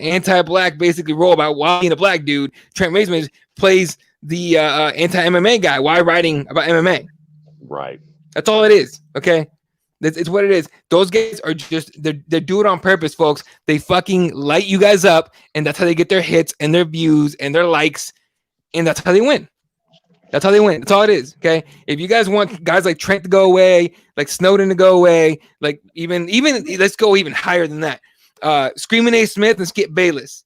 anti-black basically role about why being a black dude. Trent Razorman plays the anti-MMA guy. Why writing about MMA? Right. That's all it is. Okay. It's what it is. Those guys are just they do it on purpose, folks. They fucking light you guys up, and that's how they get their hits and their views and their likes, and that's how they win. That's how they win. That's all it is. Okay. If you guys want guys like Trent to go away, like Snowden to go away, like even let's go even higher than that. Screaming A. Smith and Skip Bayless.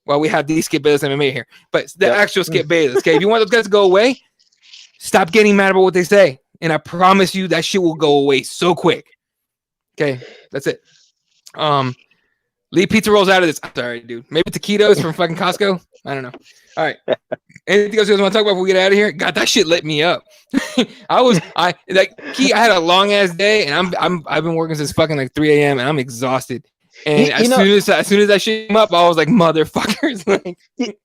Well, we have these Skip Bayless MMA here, but the actual Skip Bayless. Okay. If you want those guys to go away, stop getting mad about what they say. And I promise you that shit will go away so quick. Okay, that's it. Leave pizza rolls out of this. I'm sorry, dude. Maybe taquitos from fucking Costco. I don't know. All right. Anything else you guys want to talk about before we get out of here? God, that shit lit me up. I had a long ass day, and I've been working since fucking like 3 a.m. and I'm exhausted. And as soon as that shit came up, I was like, motherfuckers.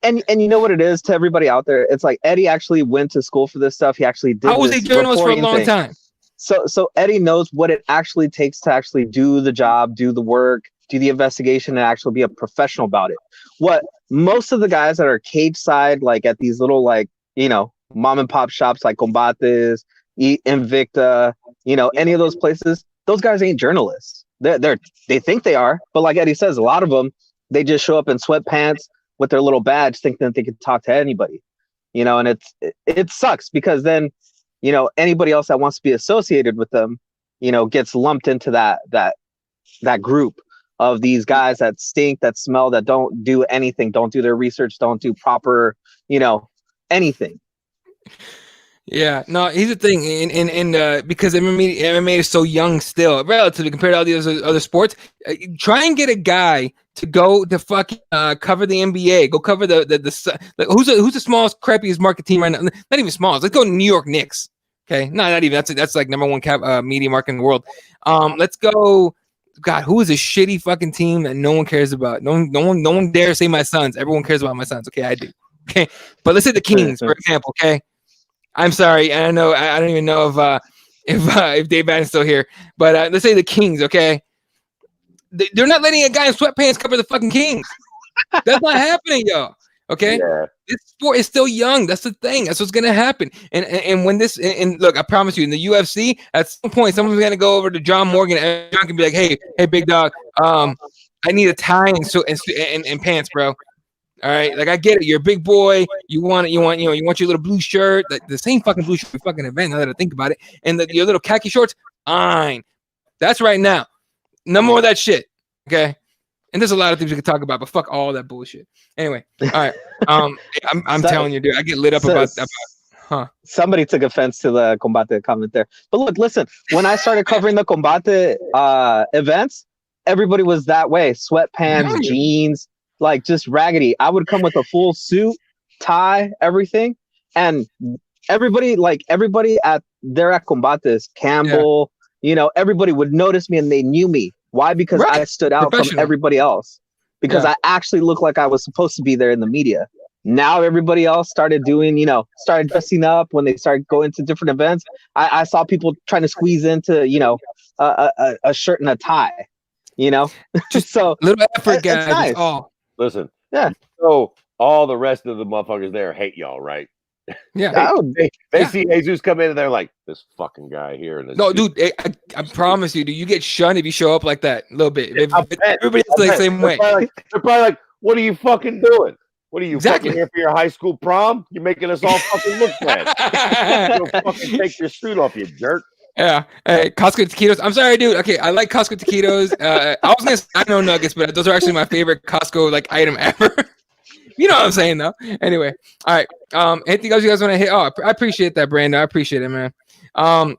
and you know what it is to everybody out there? It's like Eddie actually went to school for this stuff. He actually did. I was a journalist for a long time. So Eddie knows what it actually takes to actually do the job, do the work, do the investigation, and actually be a professional about it. What most of the guys that are cage side, like at these little, like, you know, mom and pop shops like Combates, Invicta, you know, any of those places, those guys ain't journalists. They think they are, but like Eddie says, a lot of them, they just show up in sweatpants with their little badge, thinking that they can talk to anybody, you know, and it sucks because then, you know, anybody else that wants to be associated with them, you know, gets lumped into that group of these guys that stink, that smell, that don't do anything, don't do their research, don't do proper, you know, anything. Yeah, no, here's the thing, and because MMA is so young still, relatively compared to all the other sports. Try and get a guy to go to fucking cover the NBA, go cover the who's the smallest, crappiest market team right now? Not even smallest. Let's go New York Knicks. Okay, no, not even. That's like number one media market in the world. Let's go. God, who is a shitty fucking team that no one cares about? No one dares say my Suns. Everyone cares about my Suns. Okay, I do. Okay, but let's say the Kings, for example. Okay. I'm sorry, I know I don't even know if Dave Madden's still here, but let's say the Kings, okay? They're not letting a guy in sweatpants cover the fucking Kings. That's not happening, yo. Okay, Yeah. This sport is still young. That's the thing. That's what's gonna happen. And when this and look, I promise you, in the UFC, at some point, someone's gonna go over to John Morgan and John can be like, "Hey, big dog, I need a tie and pants, bro." All right, like I get it. You're a big boy. You want your little blue shirt, like the same fucking blue shirt fucking event. Now that I think about it, and your little khaki shorts, fine. That's right now. No more of that shit. Okay. And there's a lot of things we could talk about, but fuck all that bullshit. Anyway, all right. I'm telling you, dude, I get lit up about. Somebody took offense to the Combate comment there, but look, listen. When I started covering the Combate events, everybody was that way: sweatpants, jeans. Like just raggedy. I would come with a full suit, tie, everything, and everybody at Combates, Campbell, you know, everybody would notice me and they knew me. Why? Because I stood out from everybody else. Because I actually looked like I was supposed to be there in the media. Now everybody else started started dressing up when they started going to different events. I saw people trying to squeeze into, you know, a shirt and a tie. You know, just so little effort, guys. Nice. Oh. Listen, yeah. So all the rest of the motherfuckers there hate y'all, right? Yeah. They see Jesus come in and they're like, this fucking guy here. And no, dude, I promise you, you get shunned if you show up like that a little bit. Everybody's the same way. They're probably like, what are you fucking doing? What are you fucking here for your high school prom? You're making us all fucking look bad. You'll fucking take your suit off, you jerk. Yeah. Hey, Costco taquitos. I'm sorry, dude. Okay, I like Costco taquitos. I was gonna say I know nuggets, but those are actually my favorite Costco like item ever. You know what I'm saying, though. Anyway, all right. Anything else you guys want to hit? Oh, I appreciate that, Brandon. I appreciate it, man. Anything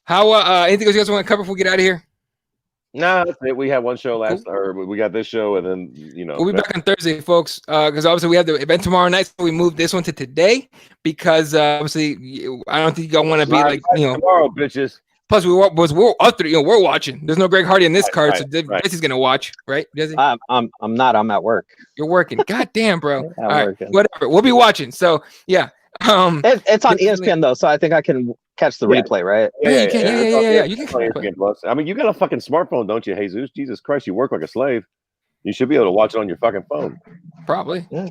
else you guys want to cover before we get out of here? No, that's it. We had one show or we got this show, and then we'll be back on Thursday, folks. Because obviously we have the event tomorrow night, so we moved this one to today because obviously I don't think y'all want to be like tomorrow, bitches. Plus we're watching. There's no Greg Hardy in this card, so Jesse's gonna watch, right? Jesse? I'm not. I'm at work. You're working. God damn, bro. All right, whatever. We'll be watching. So yeah. It's on ESPN though, so I think I can catch the replay, right? Yeah. You can ESPN+. I mean, you got a fucking smartphone, don't you, Jesus? Jesus Christ, you work like a slave. You should be able to watch it on your fucking phone. Probably. Yeah.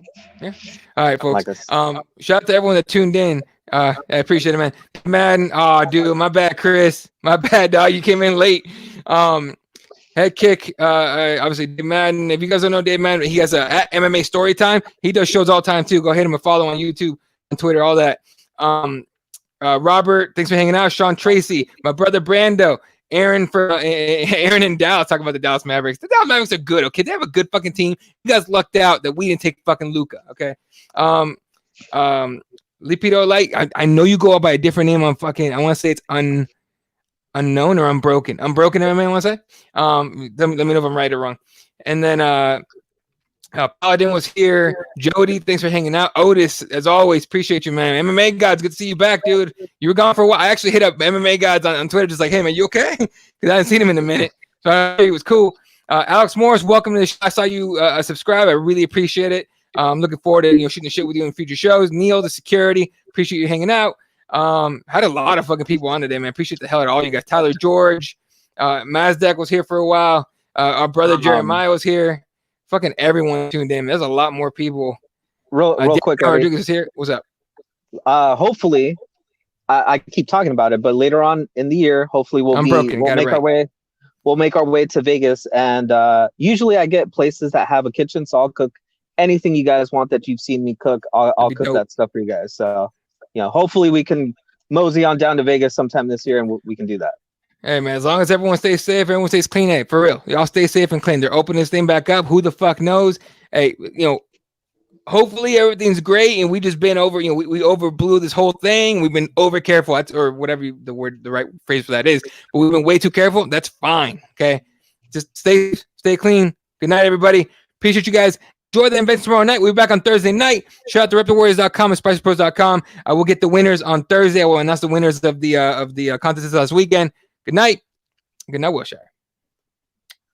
All right, folks. Shout out to everyone that tuned in. I appreciate it, man. Madden. Oh, dude, my bad, Chris. My bad, dog. You came in late. Head kick. Obviously, Dave Madden. If you guys don't know Dave Madden, he has a at MMA Storytime. He does shows all the time too. Go ahead and follow on YouTube, on Twitter, all that. Robert, thanks for hanging out. Sean Tracy, my brother Brando, Aaron and Dallas talking about the Dallas Mavericks. The Dallas Mavericks are good, okay? They have a good fucking team. You guys lucked out that we didn't take fucking Luka, okay? Lipido, like I know you go by a different name on fucking. I want to say it's Unknown or Unbroken? Unbroken MMA, I want to say. Let me know if I'm right or wrong. And then Paladin was here. Jody, thanks for hanging out. Otis, as always, appreciate you, man. MMA Gods, good to see you back, dude. You were gone for a while. I actually hit up MMA Gods on Twitter, just like, hey, man, you okay? Because I hadn't seen him in a minute. So I thought it was cool. Alex Morris, welcome to the show. I saw you subscribe. I really appreciate it. I'm looking forward to shooting the shit with you in future shows. Neil, the security, appreciate you hanging out. Had a lot of fucking people on today, man. Appreciate the hell out of all you guys. Tyler George, Mazdak was here for a while. Our brother Jeremiah was here. Fucking everyone tuned in. There's a lot more people. Real quick, Rodriguez is here. What's up? Hopefully, I keep talking about it, but later on in the year, hopefully we'll make our way to Vegas. And usually I get places that have a kitchen, so I'll cook anything you guys want that you've seen me cook. I'll cook that stuff for you guys. So, hopefully we can mosey on down to Vegas sometime this year, and we can do that. Hey, man, as long as everyone stays safe, everyone stays clean. Hey, for real, y'all stay safe and clean. They're opening this thing back up. Who the fuck knows? Hey, hopefully everything's great, and we just been over. We overblew this whole thing. We've been over careful, or whatever the right phrase for that is. But we've been way too careful. That's fine. Okay, just stay clean. Good night, everybody. Appreciate you guys. Enjoy the events tomorrow night. We'll be back on Thursday night. Shout out to RepTheWarriors.com and SpicyPros.com. I will get the winners on Thursday. I will announce the winners of the contests last weekend. Good night. Good night, Wilshire.